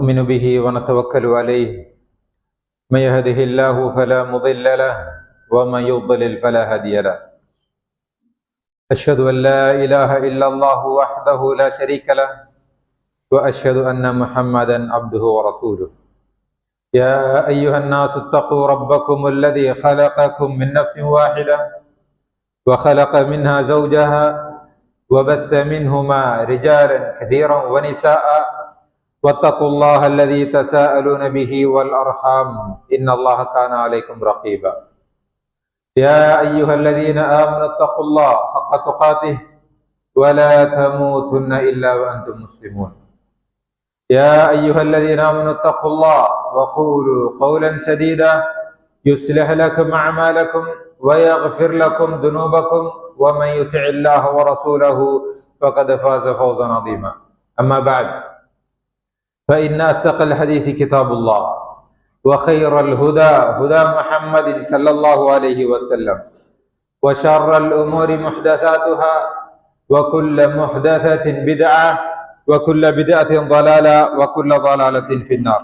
نؤمن به ونتوكل عليه من يهده الله فلا مضل له ومن يضلل فلا هادي له. أشهد أن لا إله إلا الله وحده لا شريك له وأشهد أن محمدا عبده ورسوله. يا أيها الناس اتقوا ربكم الذي خلقكم من نفس واحدة وخلق منها زوجها وبث منهما رجالا كثيرا ونساء واتقوا الله الذي تساءلون به والأرحام إن الله كان عليكم رقيبا. يا أيها الذين آمنوا اتقوا الله حق تقاته ولا تموتن إلا وأنتم مسلمون. يا أيها الذين آمنوا اتقوا الله وقولوا قولا سديدا يصلح لكم أعمالكم ويغفر لكم ذنوبكم ومن يطع الله ورسوله فقد فاز فوزا عظيما. أما بعد فإن أصدق الحديث كتاب الله وخير الهدى هدى محمد صلى الله عليه وسلم وشر الأمور محدثاتها وكل محدثة بدعة وكل بدعة ضلالة وكل ضلالة في النار.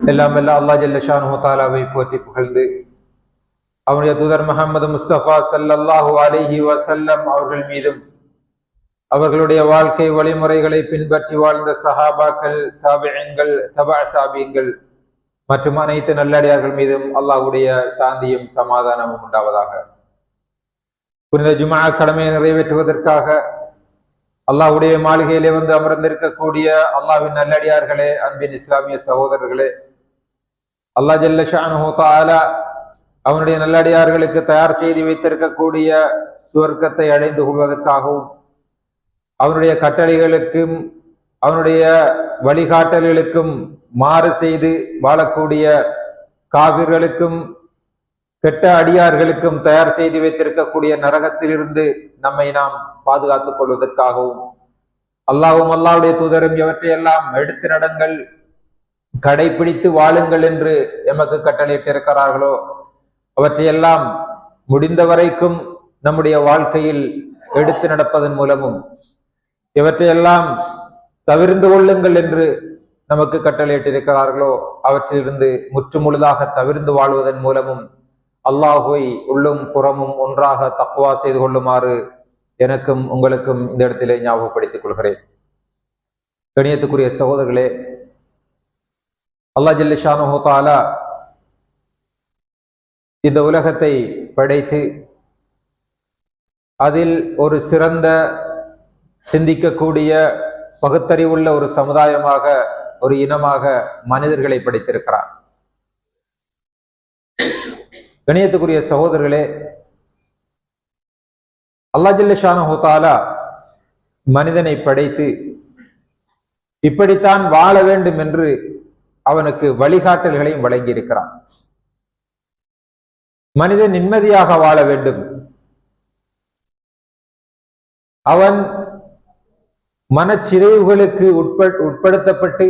எல்லாம் வல்ல அல்லாஹ் ஜல்ல ஷானுஹு தஆலாவை போற்றி புகழ்ந்து அவனுடைய தூதர் முஹம்மது முஸ்தபா ஸல்லல்லாஹு அலைஹி வஸல்லம் அவர்கள் மீதும் அவர்களுடைய வாழ்க்கை வழிமுறைகளை பின்பற்றி வாழ்ந்த சஹாபாக்கள், தாபிஈன்கள், தபஅ தாபிஈன்கள் மற்றும் அனைத்து நல்லடியார்கள் மீதும் அல்லாஹ்வுடைய சாந்தியும் சமாதானமும் உண்டாவதாக. புனித ஜும்ஆ கடமையை நிறைவேற்றுவதற்காக அல்லாஹ்வுடைய மாளிகையிலே வந்து அமர்ந்திருக்கக்கூடிய அல்லாஹ்வின் நல்லடியார்களே, அன்பின் இஸ்லாமிய சகோதரர்களே, அல்லாஹ் ஜல்ல ஷானுஹு தஆலா அவனுடைய நல்லடியார்களுக்கு தயார் செய்து வைத்திருக்கக்கூடிய சுவர்க்கத்தை அடைந்து கொள்வதற்காகவும் அவனுடைய கட்டளைகளுக்கும் அவனுடைய வழிகாட்டல்களுக்கும் மாறு செய்து வாழக்கூடிய காபிர்களுக்கும் கெட்ட அடியார்களுக்கும் தயார் செய்து வைத்திருக்கக்கூடிய நரகத்திலிருந்து நம்மை நாம் பாதுகாத்துக் கொள்வதற்காகவும் அல்லாஹ்வும் அல்லாஹ்வுடைய தூதரும் எவற்றையெல்லாம் எடுத்து நடங்கள், கடைபிடித்து வாழுங்கள் என்று எமக்கு கட்டளையிட்டிருக்கிறார்களோ அவற்றையெல்லாம் முடிந்த வரைக்கும் நம்முடைய வாழ்க்கையில் எடுத்து நடப்பதன் மூலமும் இவற்றையெல்லாம் தவிர்ந்து கொள்ளுங்கள் என்று நமக்கு கட்டளையிட்டிருக்கிறார்களோ அவற்றிலிருந்து முற்றுமுழுதாக தவிர்ந்து வாழ்வதன் மூலமும் அல்லாஹுவை உள்ளும் புறமும் ஒன்றாக தக்வா செய்து கொள்ளுமாறு எனக்கும் உங்களுக்கும் இந்த இடத்திலே ஞாபகப்படுத்திக் கொள்கிறேன். கணியத்துக்குரிய சகோதரர்களே, அல்லாஹ் ஜல்ல ஷானுஹு தஆலா இந்த உலகத்தை படைத்து அதில் ஒரு சிறந்த சிந்திக்கக்கூடிய பகுத்தறிவுள்ள ஒரு சமுதாயமாக, ஒரு இனமாக மனிதர்களை படைத்திருக்கிறார். கணியத்துக்குரிய சகோதரர்களே, அல்லாஹ் ஜல்ல ஷானுஹு தஆலா மனிதனை படைத்து இப்படித்தான் வாழ வேண்டும் என்று அவனுக்கு வழிகாட்டல்களையும் வழங்கியிருக்கிறான். மனிதன் நிம்மதியாக வாழ வேண்டும், அவன் மனச்சிதைவுகளுக்கு உட்படுத்தப்பட்டு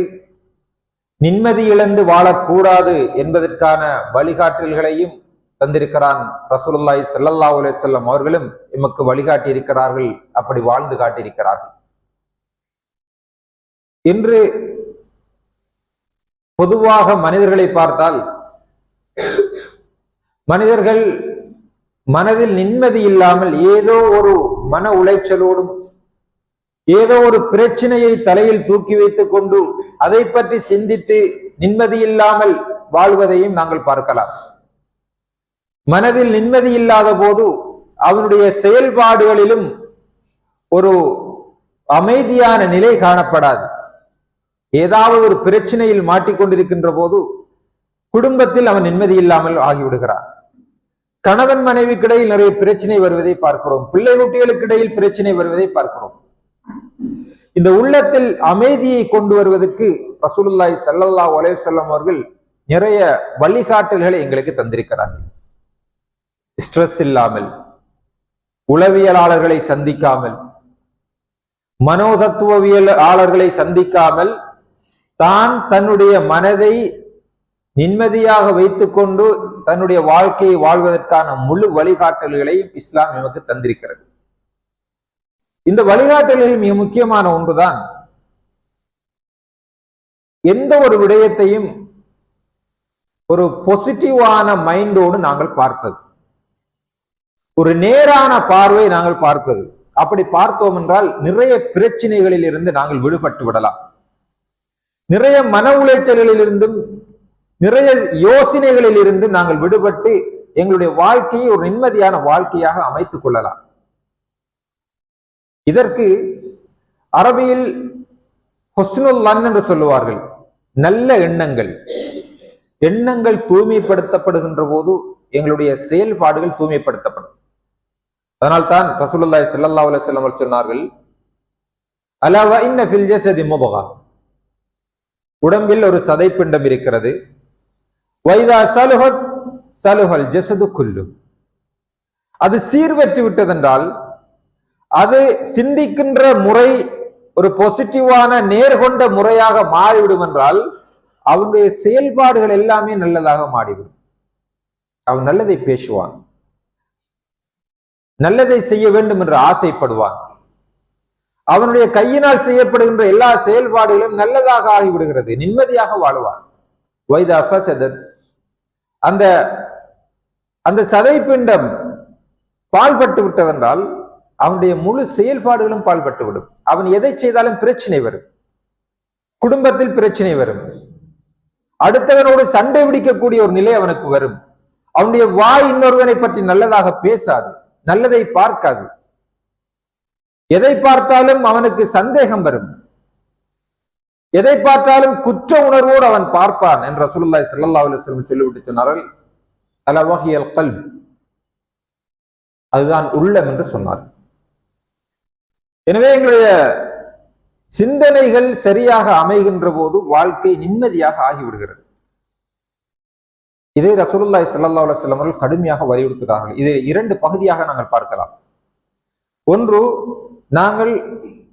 நிம்மதி இழந்து வாழக்கூடாது என்பதற்கான வழிகாட்டல்களையும் தந்திருக்கிறான். ரசூலுல்லாஹி ஸல்லல்லாஹு அலைஹி வஸல்லம் அவர்களும் எமக்கு வழிகாட்டி இருக்கிறார்கள், அப்படி வாழ்ந்து காட்டியிருக்கிறார்கள். இன்று பொதுவாக மனிதர்களை பார்த்தால் மனிதர்கள் மனதில் நிம்மதி இல்லாமல் ஏதோ ஒரு மன உளைச்சலோடும் ஏதோ ஒரு பிரச்சனையை தலையில் தூக்கி வைத்துக் கொண்டு அதை பற்றி சிந்தித்து நிம்மதி இல்லாமல் வாழ்வதையும் நாங்கள் பார்க்கலாம். மனதில் நிம்மதி இல்லாத போது அவனுடைய செயல்பாடுகளிலும் ஒரு அமைதியான நிலை காணப்படாது. ஏதாவது ஒரு பிரச்சனையில் மாட்டிக்கொண்டிருக்கின்ற போது குடும்பத்தில் அவன் நிம்மதி இல்லாமல் ஆகிவிடுகிறான். கணவன் மனைவிக்கிடையில் நிறைய பிரச்சனை வருவதை பார்க்கிறோம், பிள்ளை குட்டிகளுக்கு இடையில் பிரச்சனை வருவதை பார்க்கிறோம். இந்த உள்ளத்தில் அமைதியை கொண்டு வருவதற்கு ரசூலுல்லாஹி ஸல்லல்லாஹு அலைஹி வஸல்லம் அவர்கள் நிறைய வழிகாட்டல்களை எங்களுக்கு தந்திருக்கிறார்கள். ஸ்ட்ரெஸ் இல்லாமல், உளவியலாளர்களை சந்திக்காமல், மனோதத்துவவியலாளர்களை சந்திக்காமல் தான் தன்னுடைய மனதை நிம்மதியாக வைத்துக் கொண்டு தன்னுடைய வாழ்க்கையை வாழ்வதற்கான முழு வழிகாட்டல்களையும் இஸ்லாம் நமக்கு தந்திருக்கிறது. இந்த வழிகாட்டல்களில் மிக முக்கியமான ஒன்றுதான் எந்த ஒரு விடயத்தையும் ஒரு பாசிட்டிவான மைண்டோடு நாங்கள் பார்ப்பது, ஒரு நேரான பார்வை நாங்கள் பார்ப்பது. அப்படி பார்த்தோம் என்றால் நிறைய பிரச்சனைகளில் இருந்து நாங்கள் விடுபட்டு விடலாம். நிறைய மன உளைச்சல்களில் இருந்தும் நிறைய யோசனைகளில் இருந்து நாங்கள் விடுபட்டு எங்களுடைய வாழ்க்கையை ஒரு நிம்மதியான வாழ்க்கையாக அமைத்துக் கொள்ளலாம். இதற்கு அரபியில் ஹுஸ்னுல் லன் என்று சொல்லுவார்கள். நல்ல எண்ணங்கள். எண்ணங்கள் தூய்மைப்படுத்தப்படுகின்ற போது எங்களுடைய செயல்பாடுகள் தூய்மைப்படுத்தப்படும். அதனால்தான் ரசூலுல்லாஹி ஸல்லல்லாஹு அலைஹி வஸல்லம் சொன்னார்கள், அலா வ இன்ன ஃபில் ஜஸதி முத்கா, உடம்பில் ஒரு சதைப்பிண்டம் இருக்கிறது. வைதா சலுஹத் சலுஹல் ஜஸது குல்லு, அது சீர்வற்று விட்டதென்றால், அது சிந்திக்கின்ற முறை ஒரு பாசிட்டிவான நேர்கொண்ட முறையாக மாறிவிடும் என்றால் அவனுடைய செயல்பாடுகள் எல்லாமே நல்லதாக மாறிவிடும். அவன் நல்லதை பேசுவான், நல்லதை செய்ய வேண்டும் என்று ஆசைப்படுவான். அவனுடைய கையினால் செய்யப்படுகின்ற எல்லா செயல்பாடுகளும் நல்லதாக ஆகிவிடுகிறது, நிம்மதியாக வாழ்வான். வைதா ஃபஸதத், அந்த சதைப்பிண்டம் பால்பட்டு விட்டதென்றால் அவனுடைய முழு செயல்பாடுகளும் பால்பட்டு விடும். அவன் எதை செய்தாலும் பிரச்சனை வரும், குடும்பத்தில் பிரச்சனை வரும், அடுத்தவனோடு சண்டை பிடிக்கக்கூடிய ஒரு நிலை அவனுக்கு வரும். அவனுடைய வாய் இன்னொருவனை பற்றி நல்லதாக பேசாது, நல்லதை பார்க்காது. எதை பார்த்தாலும் அவனுக்கு சந்தேகம் வரும், எதை பார்த்தாலும் குற்ற உணர்வோடு அவன் பார்ப்பான் என்று ரசூலுல்லாஹி ஸல்லல்லாஹு அலைஹி வஸல்லம் சொல்லிவிட்டு சொன்னார்கள், அலா வஹியல் கல்ப், அதுதான் உள்ளம் என்று சொன்னார். எனவே எங்களுடைய சிந்தனைகள் சரியாக அமைகின்ற போது வாழ்க்கை நிம்மதியாக ஆகிவிடுகிறது. இதை ரசூலுல்லாஹி ஸல்லல்லாஹு அலைஹி வஸல்லம் அவர்கள் கடுமையாக வலியுறுத்துகிறார்கள். இதை இரண்டு பகுதியாக நாங்கள் பார்க்கலாம். ஒன்று, நாங்கள்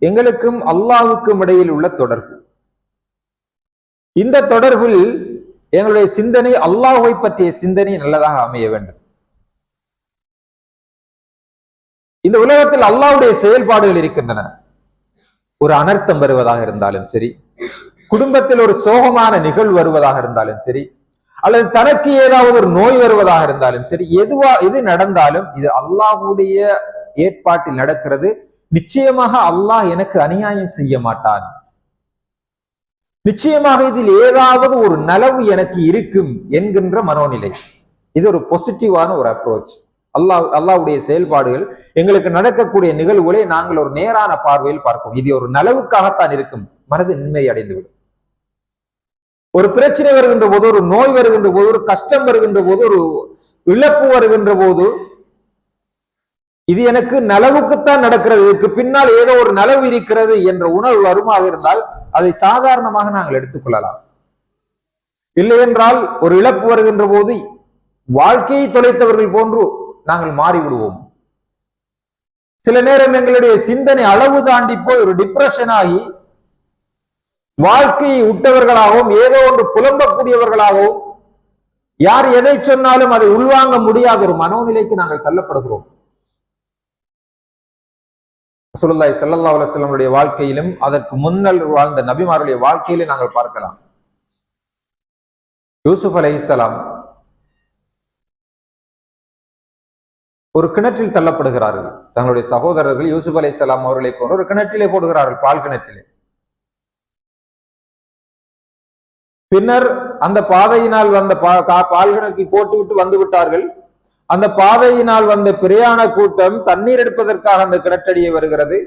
எங்களுக்கும் அல்லாஹ்வுக்கும் இடையில் உள்ள தொடர்பு. இந்த தொடர்பில் எங்களுடைய சிந்தனை அல்லாஹ்வை பற்றிய சிந்தனை நல்லதாக அமைய வேண்டும். இந்த உலகத்தில் அல்லாஹ்வுடைய செயல்பாடுகள் இருக்கின்றன. ஒரு அனர்த்தம் வருவதாக இருந்தாலும் சரி, குடும்பத்தில் ஒரு சோகமான நிகழ்வு வருவதாக இருந்தாலும் சரி, அல்லது தனக்கு ஏதாவது ஒரு நோய் வருவதாக இருந்தாலும் சரி, எது நடந்தாலும் இது அல்லாஹ்வுடைய ஏற்பாட்டில் நடக்கிறது. நிச்சயமாக அல்லாஹ் எனக்கு அநியாயம் செய்ய மாட்டான், நிச்சயமாக இதில் ஏதாவது ஒரு நலவு எனக்கு இருக்கும் என்கின்ற மனோநிலை. இது ஒரு பாசிட்டிவான ஒரு அப்ரோச். அல்லாஹ்வுடைய செயல்பாடுகள், எங்களுக்கு நடக்கக்கூடிய நிகழ்வுகளை நாங்கள் ஒரு நேரான பார்வையில் பார்க்கும். இது ஒரு நலவுக்காகத்தான் இருக்கும். மனது நிம்மதி அடைந்துவிடும். ஒரு பிரச்சனை வருகின்ற போது, ஒரு நோய் வருகின்ற போது, ஒரு கஷ்டம் வருகின்ற போது, ஒரு இழப்பு வருகின்ற போது, இது எனக்கு நலவுக்குத்தான் நடக்கிறது, இதுக்கு பின்னால் ஏதோ ஒரு நலவு இருக்கிறது என்ற உணர்வு வருமாக இருந்தால் அதை சாதாரணமாக நாங்கள் எடுத்துக்கொள்ளலாம். இல்லை என்றால் ஒரு இழப்பு வருகின்ற போது வாழ்க்கையை தொலைத்தவர்கள் போன்று நாங்கள் மாறிவிடுவோம். சில நேரம் எங்களுடைய சிந்தனை அளவு தாண்டி போய் ஒரு டிப்ரெஷன் ஆகி வாழ்க்கையை விட்டவர்களாகவும் ஏதோ ஒன்று புலம்பக்கூடியவர்களாகவும் யார் எதை சொன்னாலும் அதை உள்வாங்க முடியாத ஒரு மனோநிலைக்கு நாங்கள் தள்ளப்படுகிறோம். ரசூலுல்லாஹி ஸல்லல்லாஹு அலைஹி வஸல்லம் வாழ்க்கையிலும் அதற்கு முன்னர் வாழ்ந்த நபிமாருடைய வாழ்க்கையிலும் நாங்கள் பார்க்கலாம். யூசுப் அலைஹிஸ்ஸலாம் ஒரு கிணற்றில் தள்ளப்படுகிறார்கள். தங்களுடைய சகோதரர்கள் யூசுப் அலைஹிஸ்ஸலாம் அவர்களை கொண்டு ஒரு கிணற்றிலே போடுகிறார்கள், பால் கிணற்றிலே. பின்னர் அந்த பாதையினால் வந்த பால் கிணற்றில் போட்டுவிட்டு வந்து விட்டார்கள். அந்த பாதையினால் வந்த பிரயாண கூட்டம் தண்ணீர் எடுப்பதற்காக அந்த கிணற்றடியை வருகிறது.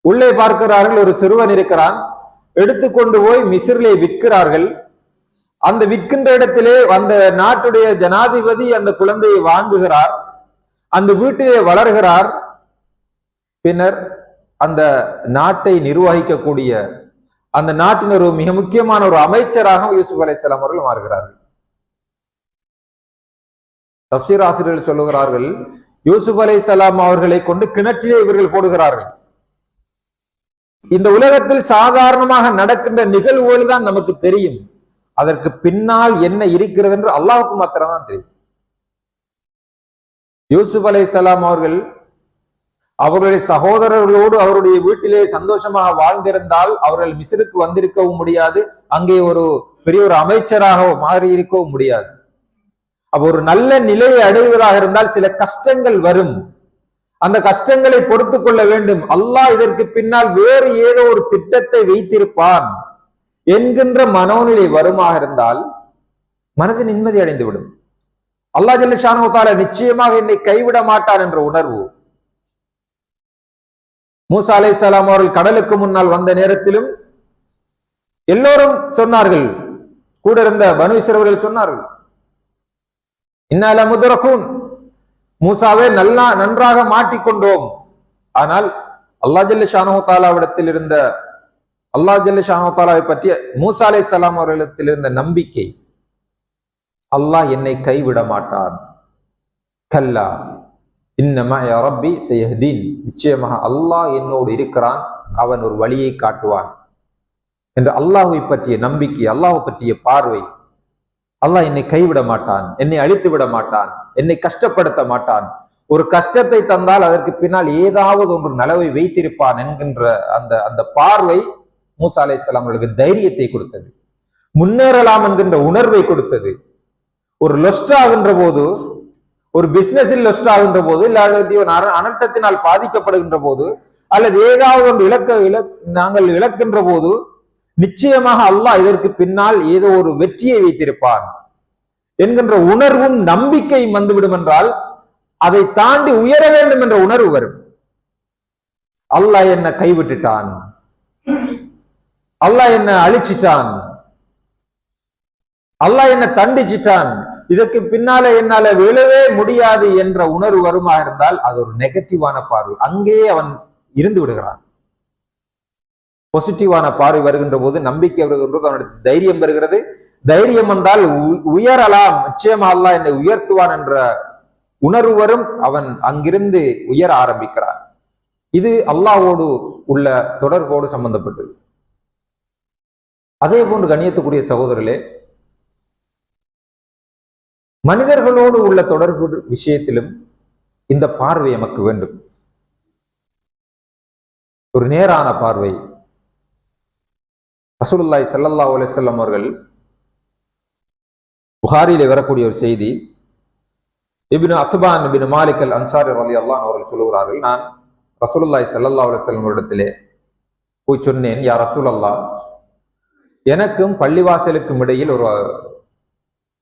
உள்ளே பார்க்கிறார்கள், ஒரு சிறுவன் இருக்கிறான். எடுத்துக்கொண்டு போய் மிஸ்ரிலே விற்கிறார்கள். அந்த விற்கின்ற இடத்திலே அந்த நாட்டுடைய ஜனாதிபதி அந்த குழந்தையை வாங்குகிறார், அந்த வீட்டிலே வளர்கிறார். பின்னர் அந்த நாட்டை நிர்வகிக்கக்கூடிய அந்த நாட்டின் ஒரு மிக முக்கியமான ஒரு அமைச்சராக யூசுப் அலைஹிஸ்ஸலாம் அவர்கள் மாறுகிறார்கள். தஃப்சீர் ஆசிரியர்கள் சொல்லுகிறார்கள், யூசுப் அலைஹிஸ்ஸலாம் அவர்களை கொண்டு கிணற்றிலே இவர்கள் போடுகிறார்கள். இந்த உலகத்தில் சாதாரணமாக நடக்கின்ற நிகழ்வுகள் தான் நமக்கு தெரியும், அதற்கு பின்னால் என்ன இருக்கிறது என்று அல்லாஹ்வுக்கு மாத்திரம் தான் தெரியும். யூசுப் அலைஹிஸ்ஸலாம் அவர்கள் அவர்களுடைய சகோதரர்களோடு அவருடைய வீட்டிலே சந்தோஷமாக வாழ்ந்திருந்தால் அவர்கள் மிஸ்ருக்கு வந்திருக்கவும் முடியாது, அங்கே ஒரு பெரிய ஒரு அமைச்சராக மாறி இருக்கவும் முடியாது. அப்ப ஒரு நல்ல நிலையை அடைவதாக இருந்தால் சில கஷ்டங்கள் வரும், அந்த கஷ்டங்களை பொறுத்து கொள்ள வேண்டும். அல்லாஹ் இதற்கு பின்னால் வேறு ஏதோ ஒரு திட்டத்தை வைத்திருப்பான் என்கின்ற மனோநிலை வருமாக இருந்தால் மனது நிம்மதி அடைந்துவிடும். அல்லாஹ் ஜல்ல ஷானஹு தஆலா நிச்சயமாக என்னை கைவிட மாட்டான் என்ற உணர்வு. மூசா அலைஹிஸ்ஸலாம் அவர்கள் கடலுக்கு முன்னால் வந்த நேரத்திலும் எல்லோரும் சொன்னார்கள், கூட இருந்த பனு இஸ்ரவேலர்கள் சொன்னார்கள், இன்னா லமுத்ரகூன், மூசாவே நன்றாக மாட்டிக்கொண்டோம். ஆனால் அல்லாஹ் ஜல்ல ஷானஹு தஆலாவிடத்தில் இருந்த அல்லாஹ் ஜல்ல ஷானஹு தஆலாவை பற்றிய மூசா அலைஹிஸ்ஸலாம் அவர்களிடத்தில் இருந்த நம்பிக்கை, அல்லாஹ் என்னை கைவிட மாட்டான். கல்லா இன்னமா யா ரப்பி சயஹ்தீன், நிச்சயமாக அல்லாஹ் என்னோடு இருக்கிறான், அவன் ஒரு வழியை காட்டுவான் என்று அல்லாஹ்வை பற்றிய நம்பிக்கை, அல்லாஹ்வை பற்றிய பார்வை, அல்லாஹ் என்னை கைவிட மாட்டான், என்னை அழித்து விட மாட்டான், என்னை கஷ்டப்படுத்த மாட்டான், ஒரு கஷ்டத்தை தந்தால் அதற்கு பின்னால் ஏதாவது ஒன்று நலவை வைத்திருப்பான் என்கின்ற அந்த பார்வை மூசா அலைஹிஸ்ஸலாம் அவர்களுக்கு தைரியத்தை கொடுத்தது, முன்னேறலாம் என்கின்ற உணர்வை கொடுத்தது. ஒரு லொஸ்ட் ஆகின்ற போது, ஒரு பிசினஸில் லொஸ்ட் ஆகின்ற போது, இல்லாட்டி ஒரு அனர்த்தத்தினால் பாதிக்கப்படுகின்ற போது, அல்லது ஏதாவது ஒன்று நாங்கள் இழக்கின்ற போது நிச்சயமாக அல்லாஹ் இதற்கு பின்னால் ஏதோ ஒரு வெற்றியை வைத்திருப்பான் என்கின்ற உணர்வும் நம்பிக்கையும் வந்துவிடும் என்றால் அதை தாண்டி உயர வேண்டும் என்ற உணர்வு வரும். அல்லாஹ் என்ன கைவிட்டுட்டான், அல்லாஹ் என்ன அழிச்சிட்டான், அல்லாஹ் என்ன தண்டிச்சிட்டான், இதற்கு பின்னால என்னால விழவே முடியாது என்ற உணர்வு வருமா இருந்தால் அது ஒரு நெகட்டிவான பார்வை, அங்கேயே அவன் இருந்து விடுகிறான். பாசிட்டிவான பார்வை வருகின்ற போது, நம்பிக்கை வருகின்றது, அவனுடைய தைரியம் வருகிறது. தைரியம் வந்தால் உயரலாம், நிச்சயமா அல்லாஹ் என்னை உயர்த்துவான் என்ற உணர்வு வரும், அவன் அங்கிருந்து உயர ஆரம்பிக்கிறான். இது அல்லாஹ்வோடு உள்ள தொடர்போடு சம்பந்தப்பட்டது. அதே போன்று கண்ணியத்துக்குரிய சகோதரர்களே, மனிதர்களோடு உள்ள தொடர்பு விஷயத்திலும் இந்த பார்வை நமக்கு வேண்டும், ஒரு நேரான பார்வை. ரசூலுல்லாஹி ஸல்லல்லாஹு அலைஹி வஸல்லம் அவர்கள் புகாரியிலே வரக்கூடிய ஒரு செய்தி, இப்னு அத்பான் இப்னு மாலிக் அல் அன்சாரி ரலியல்லாஹு அன்ஹு அவர்கள் சொல்கிறார்கள், நான் ரசூலுல்லாஹி ஸல்லல்லாஹு அலைஹி வஸல்லம் இடத்திலே போய் சொன்னேன், யா ரசூலல்லாஹ், எனக்கும் பள்ளிவாசலுக்கும் இடையில்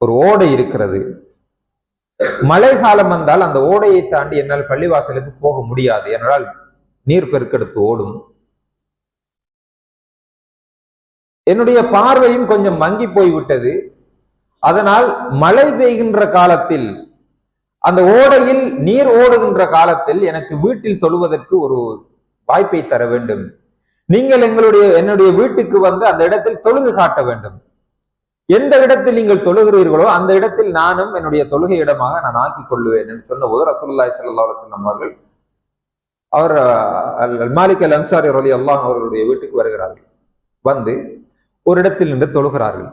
ஒரு ஓடை இருக்கிறது, மழை காலம் வந்தால் அந்த ஓடையை தாண்டி என்னால் பள்ளிவாசலுக்கு போக முடியாது, என்னால் நீர் பெருக்கெடுத்து ஓடும், என்னுடைய பார்வையும் கொஞ்சம் மங்கி போய்விட்டது, அதனால் மழை பெய்கின்ற காலத்தில் அந்த ஓடையில் நீர் ஓடுகின்ற காலத்தில் எனக்கு வீட்டில் தொழுவதற்கு ஒரு வாய்ப்பை தர வேண்டும், நீங்கள் என்னுடைய வீட்டுக்கு வந்து அந்த இடத்தில் தொழுது காட்ட வேண்டும், எந்த இடத்தில் நீங்கள் தொழுகிறீர்களோ அந்த இடத்தில் நானும் என்னுடைய தொழுகை இடமாக நான் ஆக்கிக் கொள்ளுவேன் என்று சொன்ன போது ரசூலுல்லாஹி ஸல்லல்லாஹு அலைஹி வஸல்லம் அவர்கள் அவர் மாலிக் அல் அன்சாரி ரலியல்லாஹு அன்ஹு அவர்களுடைய வீட்டுக்கு வருகிறார்கள், வந்து ஒரு இடத்தில் நின்று தொழுகிறார்கள்.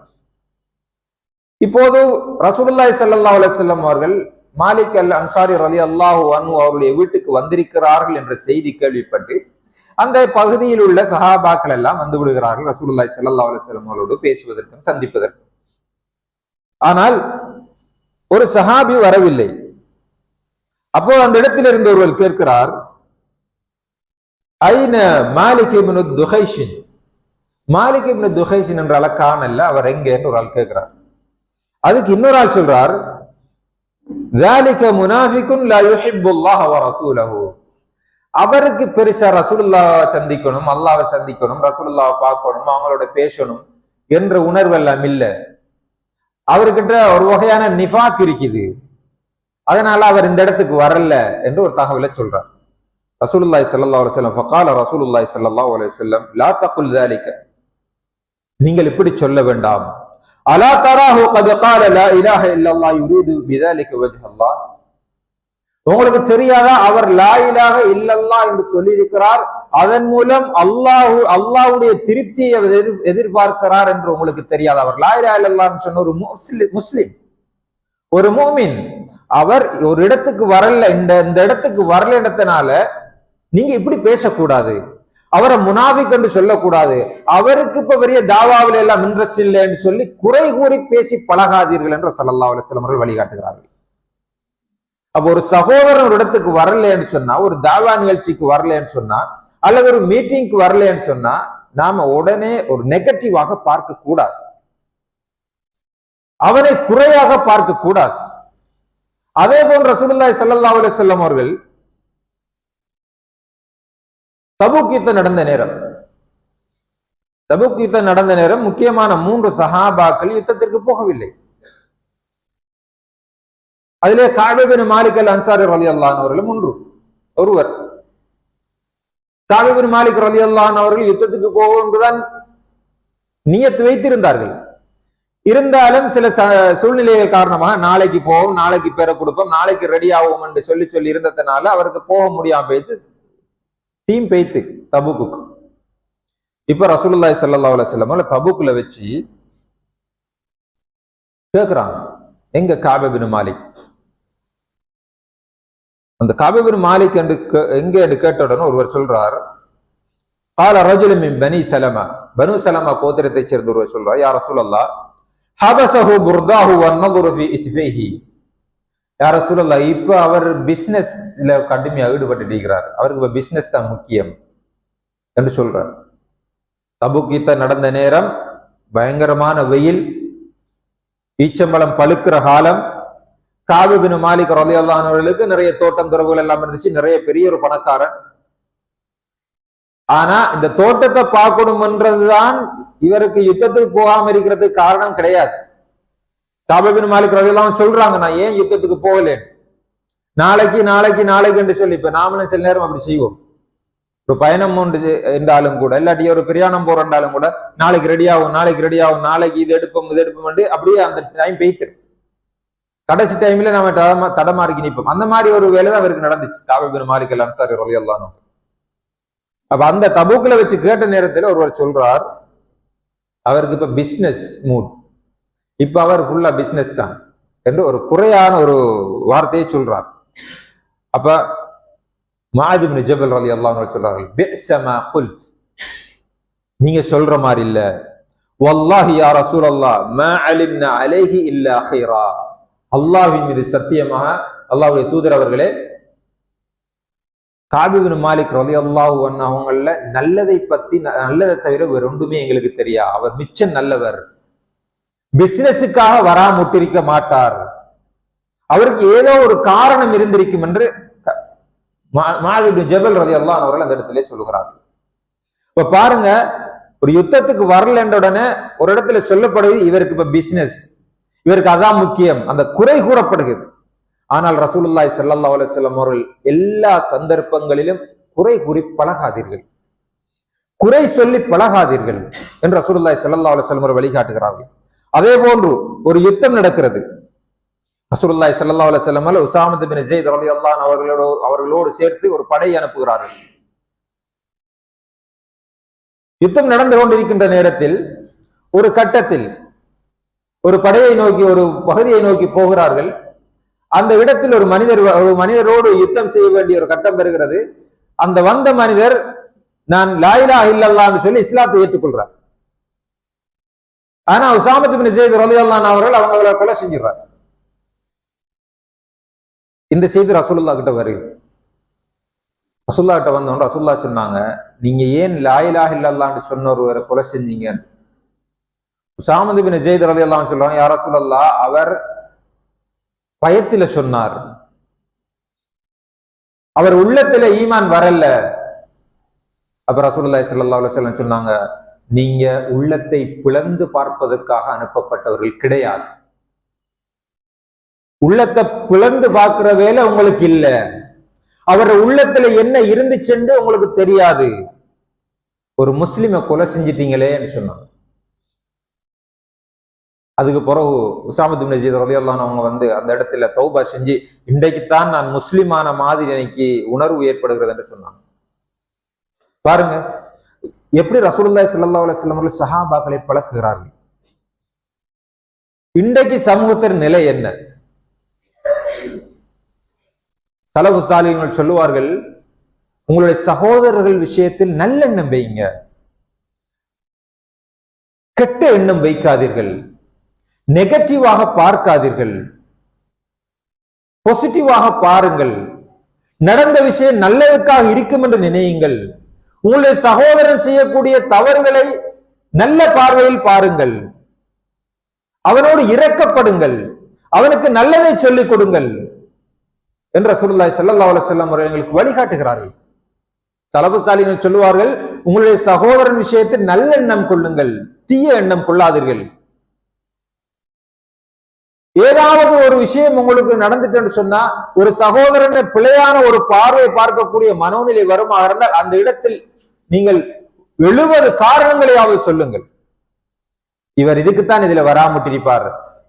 இப்போது ரசூலுல்லாஹி ஸல்லல்லாஹு அலைஹி வஸல்லம் அவர்கள் மாலிக் அல் அன்சாரி ரலியல்லாஹு அன்ஹு அவருடைய வீட்டுக்கு வந்திருக்கிறார்கள் என்ற செய்தி கேள்விப்பட்டு அந்த பகுதியில் உள்ள சஹாபாக்கள் எல்லாம் வந்து விடுகிறார்கள் ரசூலுல்லாஹி ஸல்லல்லாஹு அலைஹி வஸல்லம் அவர்களோடு பேசுவதற்கும் சந்திப்பதற்கும். ஆனால் ஒரு சஹாபி வரவில்லை. அப்போ அந்த இடத்தில் இருந்து ஒருவர் கேட்கிறார், ஐன மாலிக் இப்னு துஹைஷின், மாலிக் இப்னு துஹைஷின் என்ற காணல்ல, அவர் எங்க என்று ஒரு ஆள் கேட்கிறார். அதுக்கு இன்னொரு ஆள் சொல்றார், ذلك منافق لا يحب الله ورسوله, அவருக்கு பெருசா ரசூலுல்லாஹ் சந்திக்கணும், அல்லாஹ்வை சந்திக்கணும், ரசூலுல்லாஹ் பார்க்கணும், அவங்களோட பேசணும் என்ற உணர்வு எல்லாம் இல்ல, அவர்கிட்ட ஒரு வகையான நிஃபாக் இருக்குது, அதனால அவர் இந்த இடத்துக்கு வரல என்று ஒரு தகவலை சொல்றார். ரசூலுல்லாஹி ஸல்லல்லாஹு அலைஹி வஸல்லம் ஃபகால ரசூலுல்லாஹி ஸல்லல்லாஹு அலைஹி வஸல்லம் லா தகுல் ذلك, நீங்கள் இப்படி சொல்ல வேண்டாம். அலா தராஹு கத் قال لا اله الا الله يريد بذلك وجه الله, உங்களுக்கு தெரியாதா அவர் லா இலாஹ இல்லல்லாஹ் என்று சொல்லி இருக்கிறார், அதன் மூலம் அல்லாஹ்வுடைய திருப்தியை எதிர்பார்க்கிறார் என்று உங்களுக்கு தெரியாது. அவர் லா இலாஹ இல்லல்லாஹ் சொன்ன ஒரு முஸ்லிம், ஒரு மூமின், அவர் ஒரு இடத்துக்கு வரல, இந்த இடத்துக்கு வரல இடத்தினால நீங்க இப்படி பேசக்கூடாது, அவரை முனாஃபிக் என்று சொல்லக்கூடாது, அவருக்கு இப்ப பெரிய தாவாவில எல்லாம் இன்ட்ரெஸ்ட் இல்லைன்னு சொல்லி குறை கூறி பேசி பழகாதீர்கள் என்று ஸல்லல்லாஹு அலைஹி வஸல்லம் அவர்கள் வழிகாட்டுகிறார்கள். அப்ப ஒரு சகோதரன் ஒரு இடத்துக்கு வரலன்னு சொன்னா, ஒரு தாவா நிகழ்ச்சிக்கு வரலன்னு சொன்னா, அல்லது ஒரு மீட்டிங்க்கு வரலன்னு சொன்னா, நாம உடனே ஒரு நெகட்டிவாக பார்க்க கூடாது, அவனை குறையாக பார்க்க கூடாது. அதே போன்று ரசூலுல்லாஹி ஸல்லல்லாஹு அலைஹி வஸல்லம் அவர்கள் தபூக் யுத்தம் நடந்த நேரம் முக்கியமான 3 சஹாபாக்கள் யுத்தத்திற்கு போகவில்லை. அதிலே கஅப் இப்னு மாலிக் அல் அன்சாரி ரலியல்லாஹு அன்ஹு அவர்களும் ஒருவர். கஅப் இப்னு மாலிக் ரலியல்லாஹு அன்ஹு அவர்கள் யுத்தத்துக்கு போவோம் என்றுதான் நியத்து வைத்திருந்தார்கள். இருந்தாலும் சில சூழ்நிலைகள் காரணமாக நாளைக்கு போவோம், நாளைக்கு பேரை கொடுப்போம், நாளைக்கு ரெடி ஆகும் என்று சொல்லி இருந்ததுனால அவருக்கு போக முடியாம போயிட்டு டீம் போயிட்டு தபூக்கு. இப்ப ரசூலுல்லாஹி ஸல்லல்லாஹு அலைஹி வஸல்லம் தபூக்குல வச்சு கேக்குறாங்க, எங்க கஅப் இப்னு மாலிக்? அந்த கஅப் இப்னு மாலிக் எங்க கேட்டவுடனே ஒருவர் சொல்றார், قال رجل من بني سلمة, பனு சலமா கோத்திரத்தை சேர்ந்த ஒருவர் சொல்றார், யா ரசூலல்லாஹ் ஹபஸஹு புர்தாஹு வன்னظر في இத்ஃபைஹி. யா ரசூலல்லாஹ் இப்ப அவர் பிசினஸ்ல கடுமையாக ஈடுபட்டு இருக்கிறார், அவருக்கு இப்ப பிசினஸ் தான் முக்கியம் என்று சொல்றார். தபூக் யுத்தம் நடந்த நேரம், பயங்கரமான வெயில், ஈச்சம்பழம் பழுக்கிற காலம். கஅப் இப்னு மாலிக் ரலியல்லாஹு அன்ஹு அவர்களுக்கு நிறைய தோட்டம் துறவுகள் எல்லாம் இருந்துச்சு, நிறைய பெரிய ஒரு பணக்காரன். ஆனா இந்த தோட்டத்தை பார்க்கணும் என்றதுதான் இவருக்கு யுத்தத்துக்கு போகாம இருக்கிறதுக்கு காரணம் கிடையாது. கஅப் இப்னு மாலிக் ரலியல்லாஹு அன்ஹு சொல்றாங்க, நான் ஏன் யுத்தத்துக்கு போகலேன், நாளைக்கு என்று சொல்லி. இப்ப நாமளும் சில நேரம் அப்படி செய்வோம், ஒரு பயணம் ஒன்று என்றாலும் கூட, இல்லாட்டி ஒரு பிரயாணம் போறண்டாலும் கூட, நாளைக்கு ரெடி ஆகும், நாளைக்கு இது எடுப்போம் அப்படியே அந்த டைம் பெய்த்து கடைசி டைம்ல நம்ம தடமாறி நிற்போம். அந்த மாதிரி ஒரு வேலை தான் அவருக்கு நடந்துச்சு கஅப் இப்னு மாலிக் அல் அன்சாரி ரலியல்லாஹு அன்ஹு. அப்ப அந்த தபூக்ல வச்சு கேட்ட நேரத்தில் ஒருவர் சொல்றார், அவருக்கு இப்ப பிசினஸ் மூட், இப்ப அவர் ஃபுல்லா பிசினஸ் தான் என்று ஒரு குறையான ஒரு வார்த்தையை சொல்றார். அப்ப முஆத் இப்னு ஜபல் ரலியல்லாஹு அன்ஹு சொல்றார்கள், பிஅஸ மா குல்த், நீங்க சொல்ற மாதிரி இல்ல, வல்லாஹி யா ரசூலல்லாஹ் மா அலிம்னா அலைஹி இல்லா கைரா, அல்லாஹ்வின் மீது சத்தியமாக அல்லாஹ்வுடைய தூதர் அவர்களே, கஅப் இப்னு மாலிக் ரலியல்லாஹு அன்ஹு அவங்கள நல்லதை தவிர வேற ஒன்றுமே எங்களுக்கு தெரியா, அவர் மிச்சம் நல்லவர், பிசினஸுக்காக வராமுட்டிருக்க மாட்டார், அவருக்கு ஏதோ ஒரு காரணம் இருந்திருக்கும் என்று முஆத் இப்னு ஜபல் ரலியல்லாஹு அன்ஹு அவர்கள் அந்த இடத்திலே சொல்லுகிறார். இப்ப பாருங்க, ஒரு யுத்தத்துக்கு வரல என்ற உடனே ஒரு இடத்துல சொல்லப்படுது இவருக்கு இப்ப பிசினஸ், இவருக்கு அதான் முக்கியம், அந்த குறை கூறப்படுகிறது. ஆனால் ரசூலுல்லாஹி ஸல்லல்லாஹு அலைஹி வஸல்லம் அவர்கள் எல்லா சந்தர்ப்பங்களிலும் குறை கூறி பழகாதீர்கள், குறை சொல்லி பழகாதீர்கள் என்று ரசூலுல்லாஹி ஸல்லல்லாஹு அலைஹி வஸல்லம் அவர்கள் வழிகாட்டுகிறார்கள். அதே போன்று ஒரு யுத்தம் நடக்கிறது, ரசூலுல்லாஹி ஸல்லல்லாஹு அலைஹி வஸல்லம் உஸாமா பின் ஸைத் ரலியல்லாஹு அன்ஹு அவர்களோடு சேர்த்து ஒரு படை அனுப்புகிறார்கள். யுத்தம் நடந்து கொண்டிருக்கின்ற நேரத்தில் ஒரு கட்டத்தில் ஒரு படையை நோக்கி, ஒரு பகுதியை நோக்கி போகிறார்கள். அந்த இடத்தில் ஒரு மனிதரோடு யுத்தம் செய்ய வேண்டிய ஒரு கட்டம் பெறுகிறது. அந்த வந்த மனிதர் நான் லா இலாஹ இல்லல்லாஹ் என்று சொல்லி இஸ்லாத்தை ஏற்றுக்கொள்றார். ஆனா உஸாமா பின் ஸைத் ரலியல்லாஹு அன்ஹு அவர்கள் அவங்களை கொலை செஞ்சிடறார். இந்த செய்தி ரசூலுல்லாஹ் கிட்ட வருகிறது. ரசூலுல்லாஹ் கிட்ட வந்தோம், ரசூலுல்லாஹ் சொன்னாங்க, நீங்க ஏன் லா இலாஹ இல்லல்லாஹ் என்று சொன்ன ஒருவரை கொலை செஞ்சீங்க? உஸாமா பின் ஸைத் ரலியல்லாஹு அன்ஹு சொல்றாங்க, யா ரசூலல்லாஹ் அவர் பயத்தில சொன்னார், அவர் உள்ளத்துல ஈமான் வரல. அப்ப ரசூலுல்லாஹி ஸல்லல்லாஹு அலைஹி வஸல்லம் சொன்னாங்க, நீங்க உள்ளத்தை பிளந்து பார்ப்பதற்காக அனுப்பப்பட்டவர்கள் கிடையாது, உள்ளத்தை பிளந்து பார்க்கிற வேலை உங்களுக்கு இல்ல, அவர் உள்ளத்துல என்ன இருந்துச்சுன்னு உங்களுக்கு தெரியாது, ஒரு முஸ்லிமை கொலை செஞ்சிட்டீங்களேன்னு சொன்னாங்க. அதுக்கு பிறகு உஸாமா பின் ஸைத் ரலியல்லாஹு அன்ஹு அவங்க வந்து அந்த இடத்துல தௌபா செஞ்சு, இன்றைக்குத்தான் நான் முஸ்லிமான மாதிரி எனக்கு உணர்வு ஏற்படுகிறது என்று சொன்னாங்க. பாருங்க எப்படி ரசூலுல்லாஹி ஸல்லல்லாஹு அலைஹி வஸல்லம் அவர்கள் சஹாபாக்களை பழக்குகிறார்கள். இன்றைக்கு சமூகத்தின் நிலை என்ன? சலஃபு சாலிஹீன்கள் சொல்லுவார்கள், உங்களுடைய சகோதரர்கள் விஷயத்தில் நல்லெண்ணம் வைங்க, கெட்ட எண்ணம் வைக்காதீர்கள், நெகட்டிவாக பார்க்காதீர்கள், பாசிட்டிவாக பாருங்கள். நடந்த விஷயம் நல்லதுக்காக இருக்கும் என்று நினையுங்கள். உங்களுடைய சகோதரன் செய்யக்கூடிய தவறுகளை நல்ல பார்வையில் பாருங்கள், அவனோடு இரக்கப்படுங்கள், அவனுக்கு நல்லதை சொல்லிக் கொடுங்கள் என்று ரசூலுல்லாஹி ஸல்லல்லாஹு அலைஹி வஸல்லம் அவர்கள் எங்களுக்கு வழிகாட்டுகிறார்கள். சலபுசாலிகள் சொல்லுவார்கள், உங்களுடைய சகோதரன் விஷயத்தில் நல்லெண்ணம் கொள்ளுங்கள், தீய எண்ணம் கொள்ளாதீர்கள். ஏதாவது ஒரு விஷயம் உங்களுக்கு நடந்துட்டு சொன்னா ஒரு சகோதரனை பிழையான ஒரு பார்வையை பார்க்கக்கூடிய மனோநிலை வருமாக இருந்தால் அந்த இடத்தில் நீங்கள் 70 காரணங்களையாவது சொல்லுங்கள். இவர் இதுக்குத்தான் இதுல வராமட்டிருப்பார்,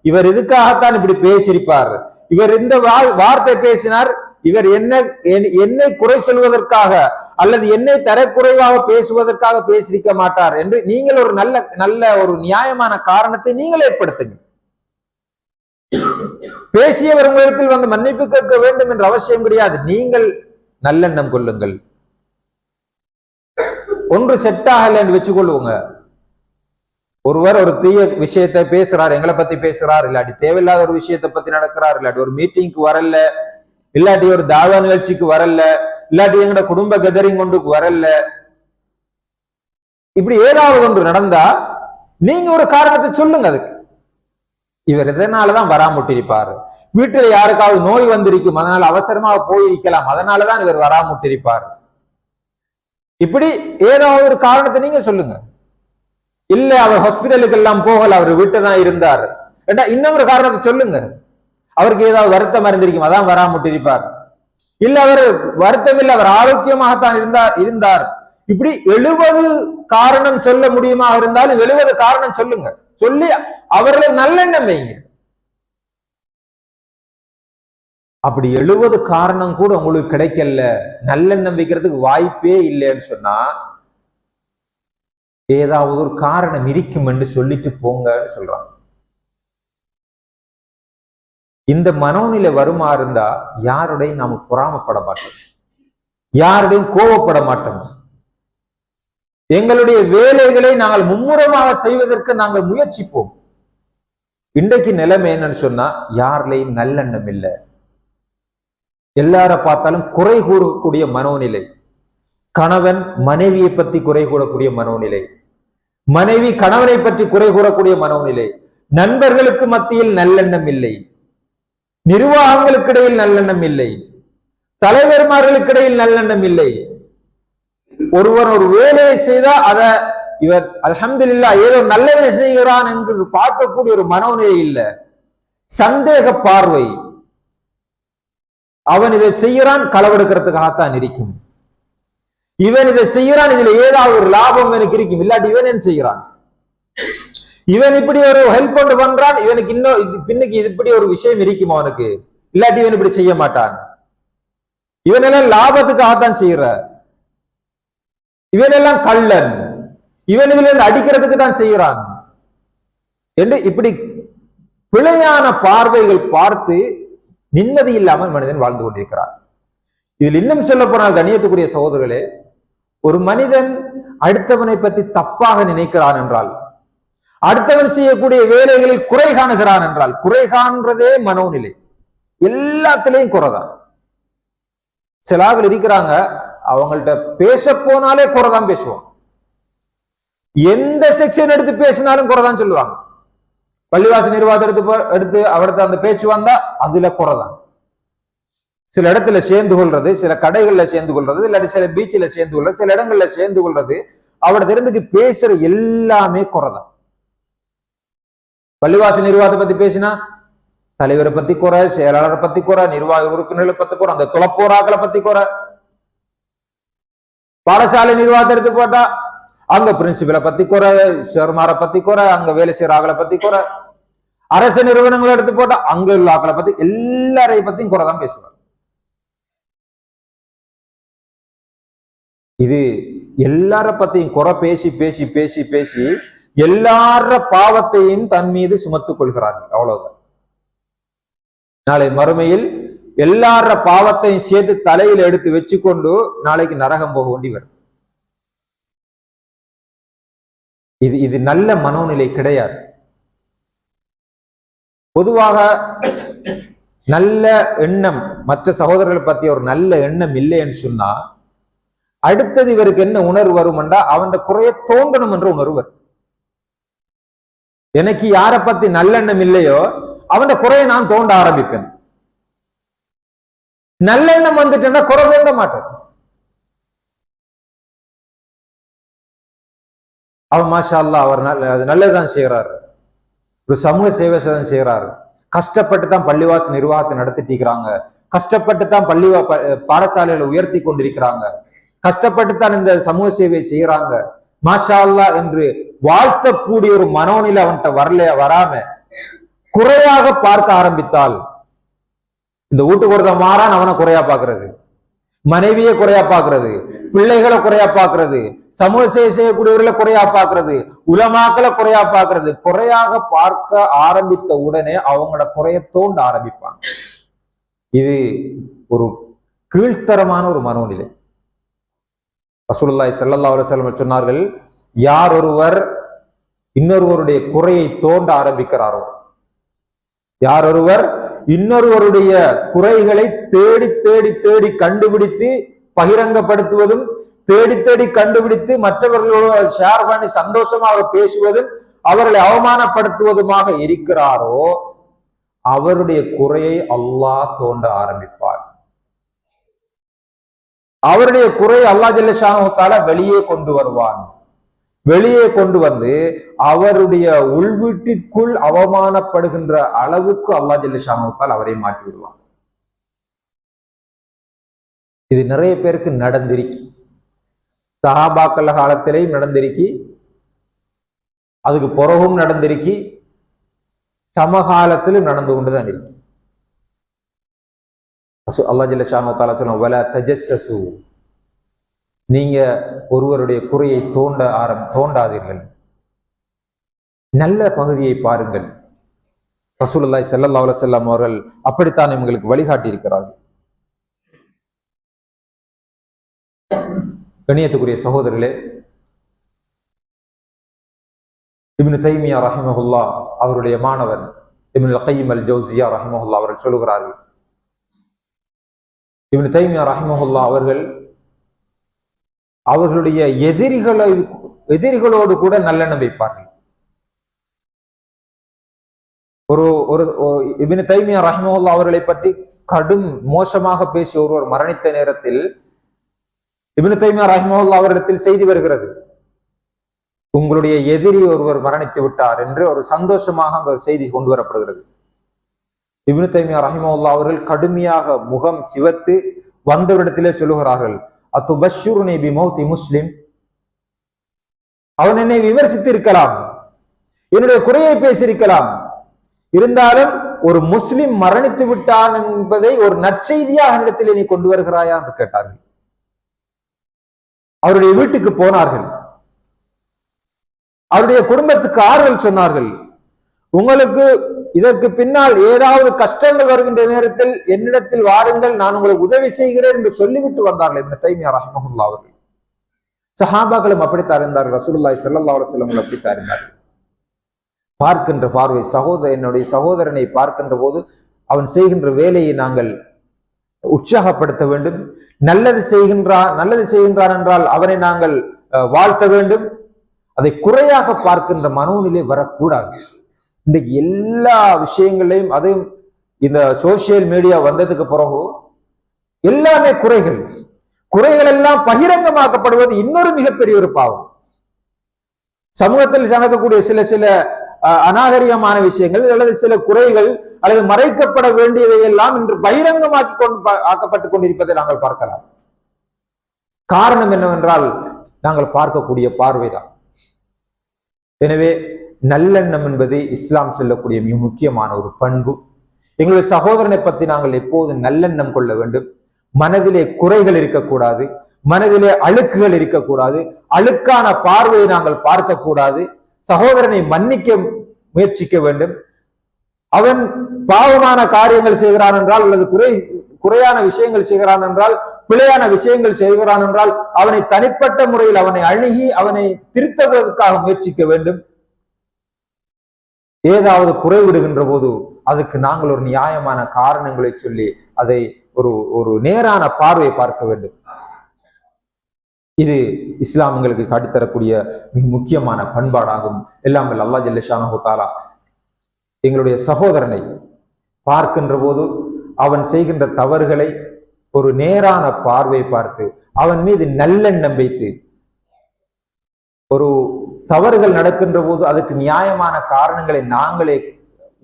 இவர் இதுக்காகத்தான் இப்படி பேசியிருப்பார், இவர் இந்த வார்த்தை பேசினார், இவர் என்னை குறை சொல்வதற்காக அல்லது என்னை தரக்குறைவாக பேசுவதற்காக பேசியிருக்க மாட்டார் என்று நீங்கள் ஒரு நல்ல ஒரு நியாயமான காரணத்தை நீங்கள் ஏற்படுத்துங்க. பேசியவர் உங்களிடத்தில் வந்து மன்னிப்பு கேட்க வேண்டும் என்ற அவசியம் கிடையாது. நீங்கள் நல்லெண்ணம் கொள்ளுங்கள். ஒன்று செட் ஆகல என்று வச்சுக்கொள்ளுவோங்க. ஒருவர் ஒரு தீய விஷயத்தை பேசுறார், எங்களை பத்தி பேசுறார், இல்லாட்டி தேவையில்லாத ஒரு விஷயத்தை பத்தி நடக்கிறார், இல்லாட்டி ஒரு மீட்டிங்க்கு வரல, இல்லாட்டி ஒரு தாவா நிகழ்ச்சிக்கு வரல, இல்லாட்டி எங்களோட குடும்ப கெதரிங் ஒன்றுக்கு வரல, இப்படி ஏதாவது ஒன்று நடந்தா நீங்க ஒரு காரணத்தை சொல்லுங்க. அதுக்கு இவர் இதனாலதான் வராமுட்டிருப்பார், வீட்டுல யாருக்காவது நோய் வந்திருக்கும், அதனால அவசரமாக போயிருக்கலாம், அதனாலதான் இவர் வராமுட்டிருப்பார். இப்படி ஏதாவது ஒரு காரணத்தை நீங்க சொல்லுங்க. இல்ல அவர் ஹாஸ்பிட்டலுக்கு எல்லாம் போகல, அவர் வீட்டுல தான் இருந்தார், இன்னொரு காரணத்தை சொல்லுங்க. அவருக்கு ஏதாவது வருத்தம் இருந்திருக்கும், அதான் வராமுட்டிருப்பார். இல்ல அவர் வருத்தம் இல்லை, அவர் ஆரோக்கியமாகத்தான் இருந்தார். இப்படி 70 காரணம் சொல்ல முடியுமா இருந்தாலும் 70 காரணம் சொல்லுங்க. சொல்லி அவர்களை நல்லெண்ணம் வைங்க. அப்படி 70 காரணம் கூட உங்களுக்கு கிடைக்கல, நல்லெண்ணம் வைக்கிறதுக்கு வாய்ப்பே இல்லைன்னு சொன்னா ஏதாவது ஒரு காரணம் இருக்கும் என்று சொல்லிட்டு போங்கன்னு சொல்றாங்க. இந்த மனோநிலை வருமா இருந்தா யாருடையும் நாம பொறாமப்பட மாட்டோம், யாருடையும் கோபப்பட மாட்டோம். எங்களுடைய வேலைகளை நாங்கள் மும்முரமாக செய்வதற்கு நாங்கள் முயற்சிப்போம். இன்றைக்கு நிலைமை என்னன்னு சொன்னா யாருலையும் நல்லெண்ணம் இல்லை, எல்லார பார்த்தாலும் குறை கூறக்கூடிய மனோநிலை. கணவன் மனைவியை பற்றி குறை கூறக்கூடிய மனோநிலை, மனைவி கணவனை பற்றி குறை கூறக்கூடிய மனோநிலை, நண்பர்களுக்கு மத்தியில் நல்லெண்ணம் இல்லை, நிர்வாகங்களுக்கு இடையில் நல்லெண்ணம் இல்லை, தலைவர்மார்களுக்கு இடையில் நல்லெண்ணம் இல்லை. ஒருவர் ஒரு வேலையை செய்தா அத இவர் அல்ஹம்துலில்லாஹ் ஏதோ நல்லதை செய்கிறான் என்று பார்க்கக்கூடிய ஒரு மனோநிலை இல்லை, சந்தேக பார்வை. அவன் இதை செய்கிறான் களவெடுக்கிறதுக்காகத்தான் இருக்கும், இவன் இதை செய்கிறான் இதுல ஏதாவது ஒரு லாபம் எனக்கு இருக்கும், இல்லாட்டி இவன் என்ன செய்கிறான், இவன் இப்படி ஒரு ஹெல்ப் கொண்டு பண்றான், இவனுக்கு இன்னும் பின்னுக்கு இப்படி ஒரு விஷயம் இருக்கும் அவனுக்கு, இல்லாட்டி இவன் இப்படி செய்ய மாட்டான், இவன் எல்லாம் லாபத்துக்காகத்தான் செய்யற, இவன் எல்லாம் கள்ளன், இவன் இதுல இருந்து அடிக்கிறதுக்கு தான் செய்கிறான் என்று இப்படி பிழையான பார்வைகள் பார்த்து நிம்மதி இல்லாமல் மனிதன் வாழ்ந்து கொண்டிருக்கிறார். இதில் இன்னும் சொல்ல போனால் கண்ணியத்துக்குரிய சகோதரர்களே, ஒரு மனிதன் அடுத்தவனை பற்றி தப்பாக நினைக்கிறான் என்றால், அடுத்தவன் செய்யக்கூடிய வேலைகளில் குறை காணுகிறான் என்றால், குறை காண்றதே மனோநிலை, எல்லாத்திலையும் குறைதான். சில ஆள் இருக்கிறாங்க, அவங்கள்ட்ட பேச போனாலே குறைதான் பேசுவான், எந்த செக்ஷன் எடுத்து பேசினாலும் குறைதான் சொல்லுவாங்க. பள்ளிவாச நிர்வாகத்தை எடுத்து அவர்கிட்ட அந்த பேச்சு வந்தா அதுல குறைதான். சில இடத்துல சேர்ந்து கொள்றது, சில கடைகள்ல சேர்ந்து கொள்றது, இல்லாட்டி சில பீச்சில சேர்ந்து கொள்றது, சில இடங்கள்ல சேர்ந்து கொள்றது, அவட தெரிந்துக்கு பேசுற எல்லாமே குறைதான். பள்ளிவாச நிர்வாகத்தை பத்தி பேசினா தலைவரை பத்தி குறை, செயலாளரை பத்தி குறை, நிர்வாக உறுப்பினர்களை பத்தி குறை, அந்த துளப்போராக்களை பத்தி குறை. பாடசாலை நிர்வாகத்தை எடுத்து போட்டா அங்க பிரின்சிபலை பத்தி குறை, சேர்மாரை பத்தி குறை, அங்க வேலை செய்யற ஆக்களை பத்தி குறை. அரசு நிறுவனங்களை எடுத்து போட்டா அங்க உள்ள ஆக்களை பத்தி எல்லாரையும் பத்தியும் குறைதான் பேசுவார். இது எல்லார பத்தியும் குறை பேசி பேசி பேசி பேசி எல்லார பாவத்தையும் தன் மீது சுமத்துக் கொள்கிறார்கள். அவ்வளவுதான். நாளை மறுமையில் எல்லார பாவத்தையும் சேர்த்து தலையில எடுத்து வச்சுக்கொண்டு நாளைக்கு நரகம் போக வேண்டி வரும். இது நல்ல மனோநிலை கிடையாது. பொதுவாக நல்ல எண்ணம், மற்ற சகோதரர்களை பத்தி ஒரு நல்ல எண்ணம் இல்லைன்னு சொன்னா அடுத்தது இவருக்கு என்ன உணர்வு வரும் என்றா அவன் குறைய தோன்றணும் என்ற உணர்வு வரும். எனக்கு யாரை பத்தி நல்லெண்ணம் இல்லையோ அவன் குறைய நான் தோண்ட ஆரம்பிப்பேன். நல்லெண்ணம் வந்துட்டேன்னா குறை தோண்ட மாட்டேன். அவன் மாஷா அல்லாஹ் அவர் நல்லதுதான் செய்யறாரு, ஒரு சமூக சேவை செய்யறாரு, கஷ்டப்பட்டு தான் பள்ளிவாச நிர்வாகத்தை நடத்திட்டு இருக்கிறாங்க, கஷ்டப்பட்டு தான் பாடசாலைகளை உயர்த்தி கொண்டிருக்கிறாங்க, கஷ்டப்பட்டு தான் இந்த சமூக சேவை செய்யறாங்க மாஷா அல்லாஹ் என்று வாழ்த்தக்கூடிய ஒரு மனோநிலை அவன்கிட்ட வராம குறையாக பார்க்க ஆரம்பித்தால், இந்த வீட்டுக்கு ஒருத்தன் மாறான் அவனை குறையா பாக்குறது, மனைவியை குறையா பாக்குறது, பிள்ளைகளை குறையா பாக்குறது, சமூக சேவை செய்யக்கூடியவர்களை குறையா பாக்குறது, உலமாக்களை குறையா பாக்குறது, குறையாக பார்க்க ஆரம்பித்த உடனே அவங்களோட குறைய தோண்ட ஆரம்பிப்பாங்க. இது ஒரு கீழ்த்தரமான ஒரு மனோநிலை. ரசூலுல்லாஹி ஸல்லல்லாஹு அலைஹி வஸல்லம் சொன்னார்கள், யார் ஒருவர் இன்னொருவருடைய குறையை தோண்ட ஆரம்பிக்கிறாரோ, யார் ஒருவர் இன்னொருவருடைய குறைகளை தேடி தேடி தேடி கண்டுபிடித்து பகிரங்கப்படுத்துவதும், தேடி தேடி கண்டுபிடித்து மற்றவர்களோடு ஷேர் பண்ணி சந்தோஷமாக பேசுவதும், அவர்களை அவமானப்படுத்துவதுமாக இருக்கிறாரோ அவருடைய குறையை அல்லாஹ் தோண்ட ஆரம்பிப்பார். அவருடைய குறையை அல்லாஹ் ஜல்ல ஷானஹு தஆலா வெளியே கொண்டு வருவான். வெளியே கொண்டு வந்து அவருடைய உள்வீட்டிற்குள் அவமானப்படுகின்ற அளவுக்கு அல்லாஹ் ஜல்ல ஷானஹு தஆலா அவரை மாற்றி விடுவான். இது நிறைய பேருக்கு நடந்திருக்கு. சஹாபாக்கள் காலத்திலேயும் நடந்திருக்கு, அதுக்கு பிறகும் நடந்திருக்கு, சமகாலத்திலும் நடந்து கொண்டுதான் இருக்கு. அல்லாஹ் ஜல்ல ஷானஹு தஆலா சொல்றான், வலா தஜஸ்ஸஸு, நீங்க ஒருவருடைய குறையை தோண்டாதீர்கள், நல்ல பகுதியை பாருங்கள். ரசூலுல்லாஹி ஸல்லல்லாஹு அலைஹி வஸல்லம் அவர்கள் அப்படித்தான் எங்களுக்கு வழிகாட்டி இருக்கிறார்கள். கண்ணியத்துக்குரிய சகோதரர்களே, இப்னு தைமியா ரஹிமஹுல்லாஹ் அவருடைய மாணவன் இப்னுல் கய்யிம் அல் ஜௌஸியா ரஹிமஹுல்லாஹ் அவர்கள் சொல்லுகிறார்கள், இப்னு தைமியா ரஹிமஹுல்லாஹ் அவர்கள் அவர்களுடைய எதிரிகளோடு கூட நல்லெண்ணம் வைப்பார்கள். ஒரு இப்னு தைமியா ரஹிமஹுல்லாஹ் அவர்களை பற்றி கடும் மோசமாக பேசி ஒருவர் மரணித்த நேரத்தில் இப்னு தைமியா ரஹிமஹுல்லாஹ் அவரிடத்தில் செய்தி வருகிறது, உங்களுடைய எதிரி ஒருவர் மரணித்து விட்டார் என்று ஒரு சந்தோஷமாக அந்த செய்தி கொண்டு வரப்படுகிறது. இப்னு தைமியா ரஹிமஹுல்லாஹ் அவர்கள் கடுமையாக முகம் சிவத்து வந்தவரிடத்திலே சொல்லுகிறார்கள், அத்துபஷ்ஷிருனி பிமௌத்தி முஸ்லிம், அவன் என்னை விமர்சித்து இருக்கலாம், என்னுடைய குறையை பேசியிருக்கலாம், இருந்தாலும் ஒரு முஸ்லிம் மரணித்து விட்டான் என்பதை ஒரு நற்செய்தியாக இடத்திலே நீ கொண்டு வருகிறாயா என்று கேட்டார்கள். அவருடைய வீட்டுக்கு போனார்கள், அவருடைய குடும்பத்துக்கு ஆறுதல் சொன்னார்கள், உங்களுக்கு இதற்கு பின்னால் ஏதாவது கஷ்டங்கள் வருகின்ற நேரத்தில் என்னிடத்தில் வாருங்கள், நான் உங்களுக்கு உதவி செய்கிறேன் என்று சொல்லிவிட்டு வந்தார்கள் இப்னு தைமியா ரஹிமஹுல்லாஹ் அவர்கள். சஹாபாக்களும் அப்படித்தான் இருந்தார்கள், ரசூலுல்லாஹி ஸல்லல்லாஹு அலைஹி வஸல்லம் அப்படித்தான் இருந்தார்கள். பார்க்கின்ற பார்வை, என்னுடைய சகோதரனை பார்க்கின்ற போது அவன் செய்கின்ற வேலையை நாங்கள் உற்சாகப்படுத்த வேண்டும், நல்லது செய்கின்றான் என்றால் அவனை நாங்கள் வாழ்த்த வேண்டும், அதை குறையாக பார்க்கின்ற மனோநிலை வரக்கூடாது. இன்றைக்கு எல்லா விஷயங்களையும், அதையும் இந்த சோசியல் மீடியா வந்ததுக்கு பிறகு எல்லாமே குறைகள் எல்லாம் பகிரங்கமாக்கப்படுவது இன்னொரு மிகப்பெரிய ஒரு பாவம். சமூகத்தில் நடக்கக்கூடிய சில அநாகரிகமான விஷயங்கள் அல்லது சில குறைகள் அல்லது மறைக்கப்பட வேண்டியவை எல்லாம் இன்று ஆக்கப்பட்டுக் கொண்டிருப்பதை நாங்கள் பார்க்கலாம். காரணம் என்னவென்றால் நாங்கள் பார்க்கக்கூடிய பார்வைதான். எனவே நல்லெண்ணம் என்பது இஸ்லாம் சொல்லக்கூடிய மிக முக்கியமான ஒரு பண்பு. எங்களுடைய சகோதரனை பற்றி நாங்கள் எப்போது நல்லெண்ணம் கொள்ள வேண்டும். மனதிலே குறைகள் இருக்கக்கூடாது, மனதிலே அழுக்குகள் இருக்கக்கூடாது, அழுக்கான பார்வையை நாங்கள் பார்க்கக்கூடாது. சகோதரனை மன்னிக்க முயற்சிக்க வேண்டும். அவன் பாவமான காரியங்கள் செய்கிறான் என்றால் அல்லது குறையான விஷயங்கள் செய்கிறான் என்றால், பிழையான விஷயங்கள் செய்கிறான் என்றால், அவனை தனிப்பட்ட முறையில் அவனை அணுகி அவனை திருத்துவதற்காக முயற்சிக்க வேண்டும். ஏதாவது குறைவிடுகின்ற போது அதுக்கு நாங்கள் ஒரு நியாயமான காரணங்களை சொல்லி அதை ஒரு நேரான பார்வையை பார்க்க வேண்டும். இது இஸ்லாம் எங்களுக்கு காட்டித்தரக்கூடிய மிக முக்கியமான பண்பாடாகும். எல்லாம் அல்லாஹ் ஜல்ல ஷானஹு தஆலா எங்களுடைய சகோதரனை பார்க்கின்ற போது அவன் செய்கின்ற தவறுகளை ஒரு நேரான பார்வை பார்த்து அவன் மீது நல்லெண்ணம் வைத்து, ஒரு தவறுகள் நடக்கின்ற போது அதற்கு நியாயமான காரணங்களை நாங்களே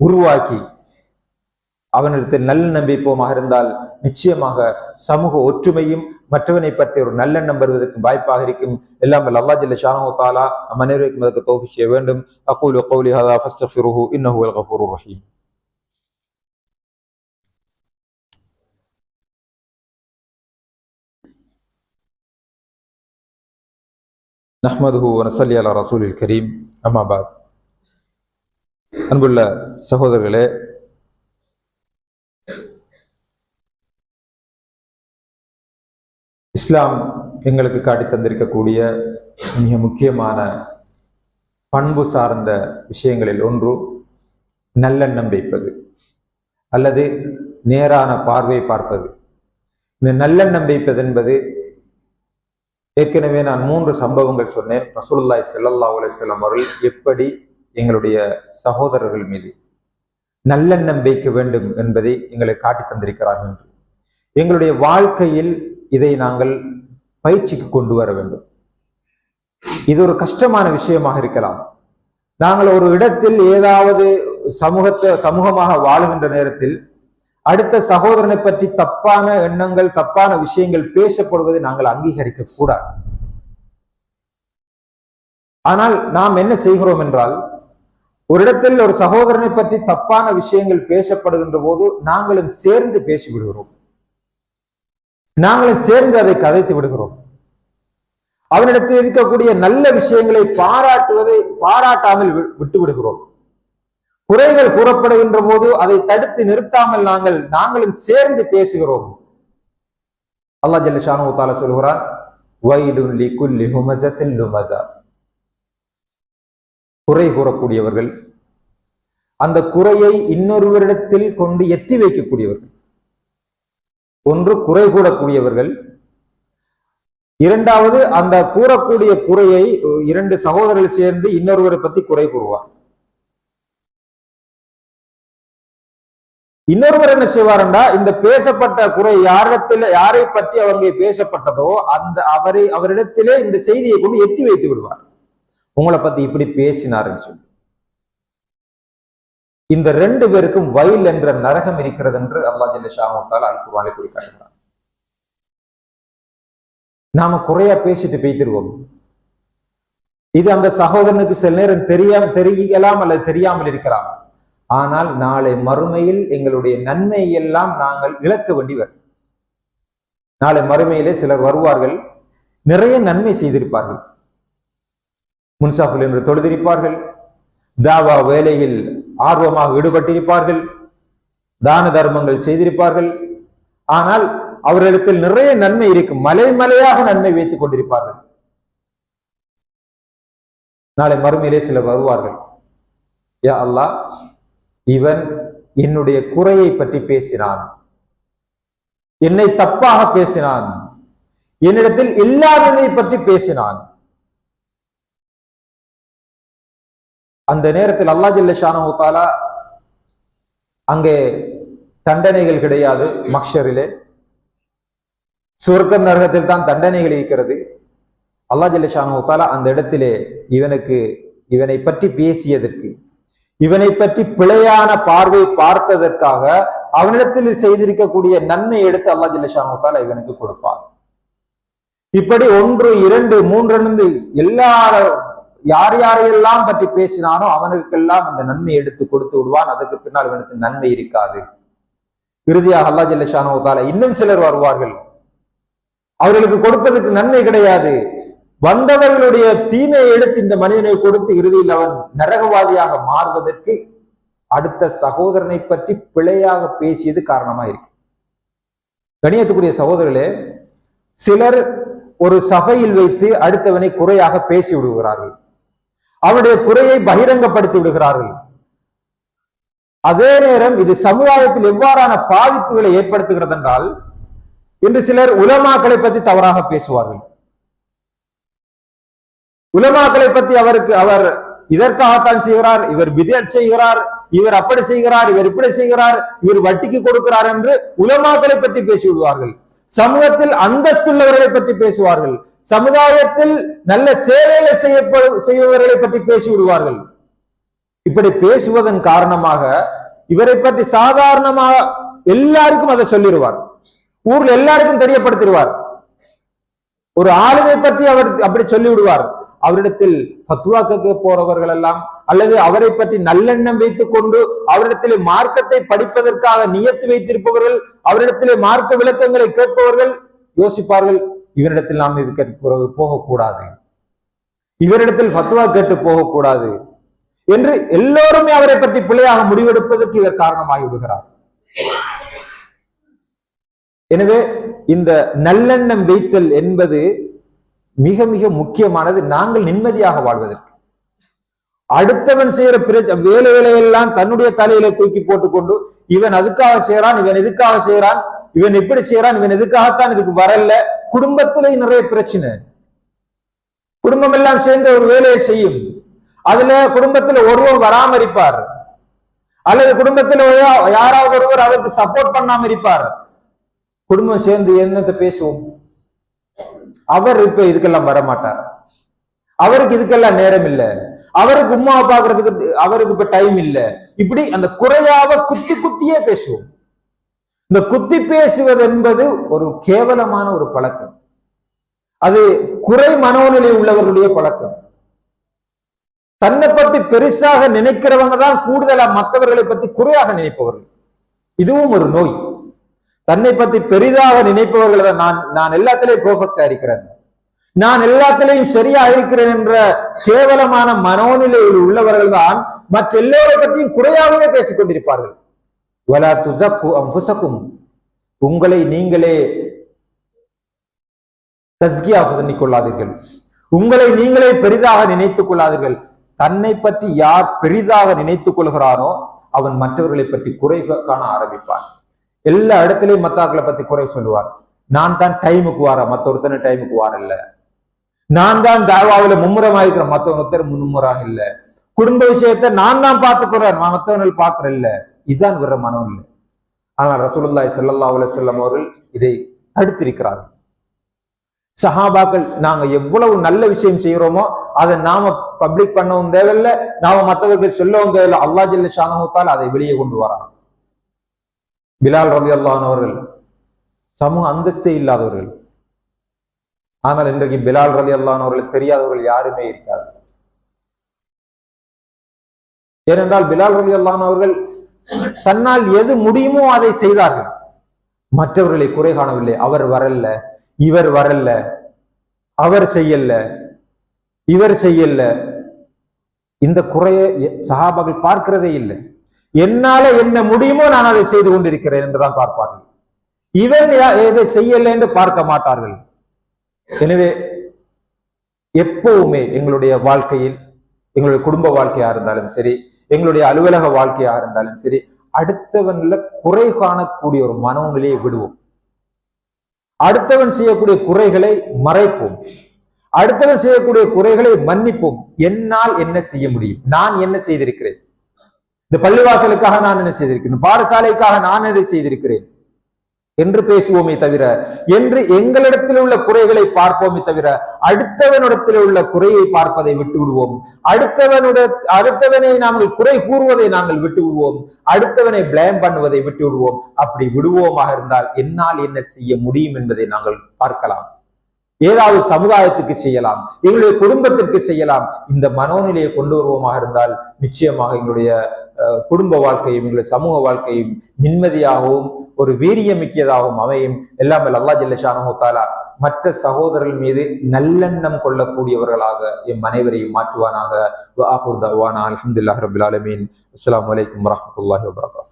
உருவாக்கி அவனிடத்தில் நல்லெண்ணம் வைப்போமாக இருந்தால் நிச்சயமாக சமூக ஒற்றுமையும் மற்றவனை பற்றி ஒரு நல்லெண்ணம் வருவதற்கு வாய்ப்பாக இருக்கும். எல்லாம் அல்லாஹ் ஜல்ல ஷானஹு தஆலா நம் அனைவருக்கும் அதற்கு தௌஃபீக் செய்ய வேண்டும். அகூலு கௌலி ஹாதா ஃபஸ்தக்ஃபிருஹு இன்னஹு வல் கஃபூருர் ரஹீம். நஹ்மதுஹு வ நஸல்லி அலா ரசூலில் கரீம். அம்மா பாத். அன்புள்ள சகோதரர்களே, இஸ்லாம் எங்களுக்கு காட்டி தந்திருக்கக்கூடிய மிக முக்கியமான பண்பு சார்ந்த விஷயங்களில் ஒன்று நல்லெண்ணம் வைப்பது அல்லது நேரான பார்வை பார்ப்பது. இந்த நல்லெண்ணம் வைப்பது என்பது, ஏற்கனவே நான் 3 சம்பவங்கள் சொன்னேன். ரசூலுல்லாஹி ஸல்லல்லாஹு அலைஹி வஸல்லம் அவர்கள் எப்படி எங்களுடைய சகோதரர்கள் மீது நல்லெண்ணம் வைக்க வேண்டும் என்பதை எங்களை காட்டி தந்திருக்கிறார்கள் என்று. எங்களுடைய வாழ்க்கையில் இதை நாங்கள் பயிற்சிக்கு கொண்டு வர வேண்டும். இது ஒரு விஷயமாக இருக்கலாம். நாங்கள் ஒரு இடத்தில் ஏதாவது சமூகமாக வாழுகின்ற நேரத்தில் அடுத்த சகோதரனை பற்றி தப்பான எண்ணங்கள், தப்பான விஷயங்கள் பேசப்படுவதை நாங்கள் அங்கீகரிக்க கூடாது. ஆனால் நாம் என்ன செய்கிறோம் என்றால், ஒரு இடத்தில் ஒரு சகோதரனை பற்றி தப்பான விஷயங்கள் பேசப்படுகின்ற போது நாங்களும் சேர்ந்து பேசிவிடுகிறோம், நாங்களும் சேர்ந்து அதை கதைத்து விடுகிறோம். அவனிடத்தில் இருக்கக்கூடிய நல்ல விஷயங்களை பாராட்டாமல் விட்டு விடுகிறோம். குறைகள் கூறப்படுகின்ற போது அதை தடுத்து நிறுத்தாமல் நாங்களும் சேர்ந்து பேசுகிறோம். அல்லாஹ் ஜல்ல ஷானஹு தஆலா சொல்கிறான், வைலுன் லிகுல்லி ஹுமஸத்தின் லுமஸா. குறை கூறக்கூடியவர்கள், அந்த குறையை இன்னொருவரிடத்தில் கொண்டு எத்தி வைக்கக்கூடியவர்கள். ஒன்று குறை கூறக்கூடியவர்கள், இரண்டாவது அந்த கூறக்கூடிய குறையை 2 சகோதரர்கள் சேர்ந்து இன்னொருவரை பத்தி குறை கூறுவார். இன்னொருவர் என்ன செய்வார்டா, இந்த பேசப்பட்ட குறை யாரை பற்றி அவங்க பேசப்பட்டதோ அவரிடத்திலே இந்த செய்தியை கொண்டு எத்தி வைத்து விடுவார். உங்களை பத்தி இப்படி பேசினாருன்னு சொல்லி. இந்த 2 பேருக்கும் வயல் என்ற நரகம் இருக்கிறது என்று அல்லாஹ் ஜல்ல ஷானஹு தஆலா அல் குர்ஆனில் குறிப்பிடுகிறார். நாம குறையா பேசிட்டு பேய்த்திருவோம். இது அந்த சகோதரனுக்கு சில நேரம் தெரியலாம் அல்லது தெரியாமல் இருக்கலாம். ஆனால் நாளை மறுமையில் எங்களுடைய நன்மை எல்லாம் நாங்கள் இழக்க வேண்டி வரும். நாளை மறுமையிலே சிலர் வருவார்கள், நிறைய நன்மை செய்திருப்பார்கள், முன்சாஃபில் என்று தொழுதிருப்பார்கள், தாவா வேலையில் ஆர்வமாக ஈடுபட்டிருப்பார்கள், தான தர்மங்கள் செய்திருப்பார்கள். ஆனால் அவர்களிடத்தில் நிறைய நன்மை இருக்கும், மலையாக நன்மை வைத்துக் கொண்டிருப்பார்கள். நாளை மறுமையிலே சிலர் வருவார்கள், யா அல்லாஹ், இவன் என்னுடைய குறையை பற்றி பேசினான், என்னை தப்பாக பேசினான், என்னிடத்தில் இல்லாததை பற்றி பேசினான். அந்த நேரத்தில் அல்லாஹ் ஜல்ல ஷானஹு தஆலா அங்கே தண்டனைகள் கிடையாது. மஹ்ஷரிலே சொர்க்க நரகத்தில் தான் தண்டனைகள் இருக்கிறது. அல்லாஹ் ஜல்ல ஷானஹு தஆலா அந்த இடத்திலே இவனை பற்றி பேசியதற்கு, இவனை பற்றி பிழையான பார்வை பார்த்ததற்காக அவனிடத்தில் செய்திருக்கக்கூடிய நன்மை எடுத்து அல்லாஹ் ஜல்ல ஷானஹு தஆலா இவனுக்கு கொடுப்பார். இப்படி 1, 2, 3 யாரையெல்லாம் பற்றி பேசினானோ அவனுக்கெல்லாம் அந்த நன்மை எடுத்து கொடுத்து விடுவான். அதற்கு பின்னால் இவனுக்கு நன்மை இருக்காது. இறுதியாக அல்லாஹ் ஜல்ல ஷானஹு தஆலா இன்னும் சிலர் வருவார்கள், அவர்களுக்கு கொடுப்பதற்கு நன்மை கிடையாது. வந்தவர்களுடைய தீமையை எடுத்து இந்த மனிதனை கொடுத்து இறுதியில் அவன் நரகவாதியாக மாறுவதற்கு அடுத்த சகோதரனை பற்றி பிழையாக பேசியது காரணமாக இருக்கு. கணியத்துக்குரிய சகோதரர்களே, சிலர் ஒரு சபையில் வைத்து அடுத்தவனை குறையாக பேசி விடுகிறார்கள், அவருடைய குறையை பகிரங்கப்படுத்தி விடுகிறார்கள். அதே நேரம் இது சமுதாயத்தில் எவ்வாறான பாதிப்புகளை ஏற்படுத்துகிறது என்றால், இன்று சிலர் உலமாக்களை பற்றி தவறாக பேசுவார்கள். உலமாக்களை பற்றி அவர் இதற்காகத்தான் செய்கிறார், இவர் பிதஅத் செய்கிறார், இவர் அப்படி செய்கிறார், இவர் இப்படி செய்கிறார், இவர் வட்டிக்கு கொடுக்கிறார் என்று உலமாக்களை பற்றி பேசி விடுவார்கள். சமூகத்தில் அந்தஸ்துள்ளவர்களை பற்றி பேசுவார்கள், சமுதாயத்தில் நல்ல சேவைகளை செய்பவர்களை பற்றி பேசி விடுவார்கள். இப்படி பேசுவதன் காரணமாக இவரை பற்றி சாதாரணமாக எல்லாருக்கும் அதை சொல்லிடுவார், ஊர்ல எல்லாருக்கும் தெரியப்படுத்திடுவார். ஒரு ஆளுமை பற்றி அவர் அப்படி சொல்லி விடுவார். அவரிடத்தில் ஃபத்வா கேட்க போறவர்கள் எல்லாம் அல்லது அவரை பற்றி நல்லெண்ணம் வைத்துக் கொண்டு அவரிடத்திலே மார்க்கத்தை படிப்பதற்காக நியத்து வைத்திருப்பவர்கள், அவரிடத்திலே மார்க்க விளக்கங்களை கேட்பவர்கள் யோசிப்பார்கள், இவரிடத்தில் நாம் இது போகக்கூடாது, இவரிடத்தில் ஃபத்வா கேட்டு போகக்கூடாது என்று எல்லோருமே அவரை பற்றி பிழையாக முடிவெடுப்பதற்கு இவர் காரணமாகி விடுகிறார். எனவே இந்த நல்லெண்ணம் வைத்தல் என்பது மிக மிக முக்கியமானது. நாங்கள் நிம்மதியாக வாழ்வதற்கு அடுத்தவன் செய்யற வேலையெல்லாம் தன்னுடைய தலையில தூக்கி போட்டுக்கொண்டு இவன் அதுக்காக செய்யறான், இவன் எதுக்காக செய்யறான், இவன் எப்படி செய்யறான், இவன் எதுக்காகத்தான் இதுக்கு வரல. குடும்பத்திலே நிறைய பிரச்சனை. குடும்பம் எல்லாம் சேர்ந்து ஒரு வேலையை செய்யும், அதுல குடும்பத்துல ஒருவர் வராம இருப்பார், அல்லது குடும்பத்துல யாராவது ஒருவர் அதற்கு சப்போர்ட் பண்ணாம இருப்பார். குடும்பம் சேர்ந்து என்னத்தை பேசுவோம், அவர் இப்ப இதுக்கெல்லாம் வரமாட்டார், அவருக்கு இதுக்கெல்லாம் நேரம் இல்லை, அவருக்கு உம்மாவை பாக்குறதுக்கு அவருக்கு இப்ப டைம் இல்லை. இப்படி அந்த குறையாவ குத்தி குத்தியே பேசுவோம். இந்த குத்தி பேசுவது என்பது ஒரு கேவலமான ஒரு பழக்கம். அது குறை மனோநிலை உள்ளவர்களுடைய பழக்கம். தன்னை பற்றி பெருசாக நினைக்கிறவங்க தான் கூடுதலா மற்றவர்களை பற்றி குறையாக நினைப்பவர்கள். இதுவும் ஒரு நோய். தன்னை பற்றி பெரிதாக நினைப்பவர்கள் தான் நான் எல்லாத்திலையும் பெர்ஃபெக்டா இருக்கிறேன், நான் எல்லாத்திலையும் சரியா இருக்கிறேன் என்ற கேவலமான மனோநிலையில் உள்ளவர்கள் தான் மற்ற எல்லோரை பற்றியும் குறையாகவே பேசிக் கொண்டிருப்பார்கள். வலா துஸக்கு அன்ஃபுஸக்கும், உங்களை நீங்களே தஸ்கியா பண்ணிக் கொள்ளாதீர்கள், உங்களை நீங்களே பெரிதாக நினைத்துக் கொள்ளாதீர்கள். தன்னை பற்றி யார் பெரிதாக நினைத்துக் கொள்கிறானோ அவன் மற்றவர்களை பற்றி குறை காண ஆரம்பிப்பான். எல்லா இடத்திலையும் மத்தாக்களை பத்தி குறை சொல்லுவார். நான் தான் டைமுக்கு வார, மற்றொருத்தன டைமுக்கு வார இல்ல, நான் தான் தாவாவில மும்முரமாயிருக்கிற, மற்றவங்க மும்முறாக இல்ல, குடும்ப விஷயத்தை நான் தான் பார்த்துக்கிறேன், மற்றவர்கள் பார்க்கிற இல்ல. இதுதான் வர்ற மனம் இல்லை. ஆனால் ரசூலுல்லாஹி ஸல்லல்லாஹு அலைஹி வஸல்லம் அவர்கள் இதை தடுத்திருக்கிறார்கள். சஹாபாக்கள் நாங்க எவ்வளவு நல்ல விஷயம் செய்யறோமோ அதை நாம பப்ளிக் பண்ணவும் தேவையில்லை, நாம மற்றவர்கள் சொல்லவும் தேவையில்லை. அல்லாஹ் ஜல்ல ஷானஹு தஆலா அதை வெளியே கொண்டு வரான். பிலால் ரலியல்லாஹு அன்ஹு அவர்கள் சமூக அந்தஸ்தே இல்லாதவர்கள். ஆனால் இன்றைக்கு பிலால் ரலியல்லாஹு அன்ஹு அவர்களுக்கு தெரியாதவர்கள் யாருமே இருக்காது. ஏனென்றால் பிலால் ரலியல்லாஹு அன்ஹு அவர்கள் தன்னால் எது முடியுமோ அதை செய்தார்கள், மற்றவர்களை குறை காணவில்லை. அவர் வரல, இவர் வரல, அவர் செய்யல, இவர் செய்யல, இந்த குறைய சஹாபாக்கள் பார்க்கிறதே இல்லை. என்னால என்ன முடியுமோ நான் அதை செய்து கொண்டிருக்கிறேன் என்றுதான் பார்ப்பார்கள். இவன் எதை செய்யல என்று பார்க்க மாட்டார்கள். எனவே எப்பவுமே எங்களுடைய வாழ்க்கையில், எங்களுடைய குடும்ப வாழ்க்கையா இருந்தாலும் சரி, எங்களுடைய அலுவலக வாழ்க்கையாக இருந்தாலும் சரி, அடுத்தவன்ல குறை காணக்கூடிய ஒரு மனோநிலையை விடுவோம். அடுத்தவன் செய்யக்கூடிய குறைகளை மறைப்போம், அடுத்தவன் செய்யக்கூடிய குறைகளை மன்னிப்போம். என்னால் என்ன செய்ய முடியும், நான் என்ன செய்திருக்கிறேன், இந்த பள்ளிவாசலுக்காக நான் என்ன செய்திருக்கிறேன், பாடசாலைக்காக நான் எதை செய்திருக்கிறேன் என்று பேசுவோமே தவிர, என்று எங்களிடத்தில் உள்ள குறைகளை பார்ப்போமே தவிர அடுத்தவனிடத்தில் உள்ள குறையை பார்ப்பதை விட்டு விடுவோம். அடுத்தவனை நாங்கள் குறை கூறுவதை நாங்கள் விட்டு விடுவோம், அடுத்தவனை பிளேம் பண்ணுவதை விட்டு விடுவோம். அப்படி விடுவோமாக இருந்தால் என்னால் என்ன செய்ய முடியும் என்பதை நாங்கள் பார்க்கலாம். ஏதாவது சமுதாயத்துக்கு செய்யலாம், எங்களுடைய குடும்பத்திற்கு செய்யலாம். இந்த மனோநிலையை கொண்டு வருவோமாக இருந்தால் நிச்சயமாக எங்களுடைய குடும்ப வாழ்க்கையும் எங்களுடைய சமூக வாழ்க்கையும் நிம்மதியாகவும் ஒரு வீரியமிக்கதாகவும் அமையும். எல்லாம் அல்லாஹ் ஜல்ல ஷானஹு தஆலா மற்ற சகோதரர்கள் மீது நல்லெண்ணம் கொள்ளக்கூடியவர்களாக எம் அனைவரையும் மாற்றுவானாக. வ ஆஃபிரு தஅவானா அல்ஹம்துலில்லாஹி ரப்பில் ஆலமீன். அஸ்ஸலாமு அலைக்கும் வரஹ்மத்துல்லாஹி வபரகாத்துஹு.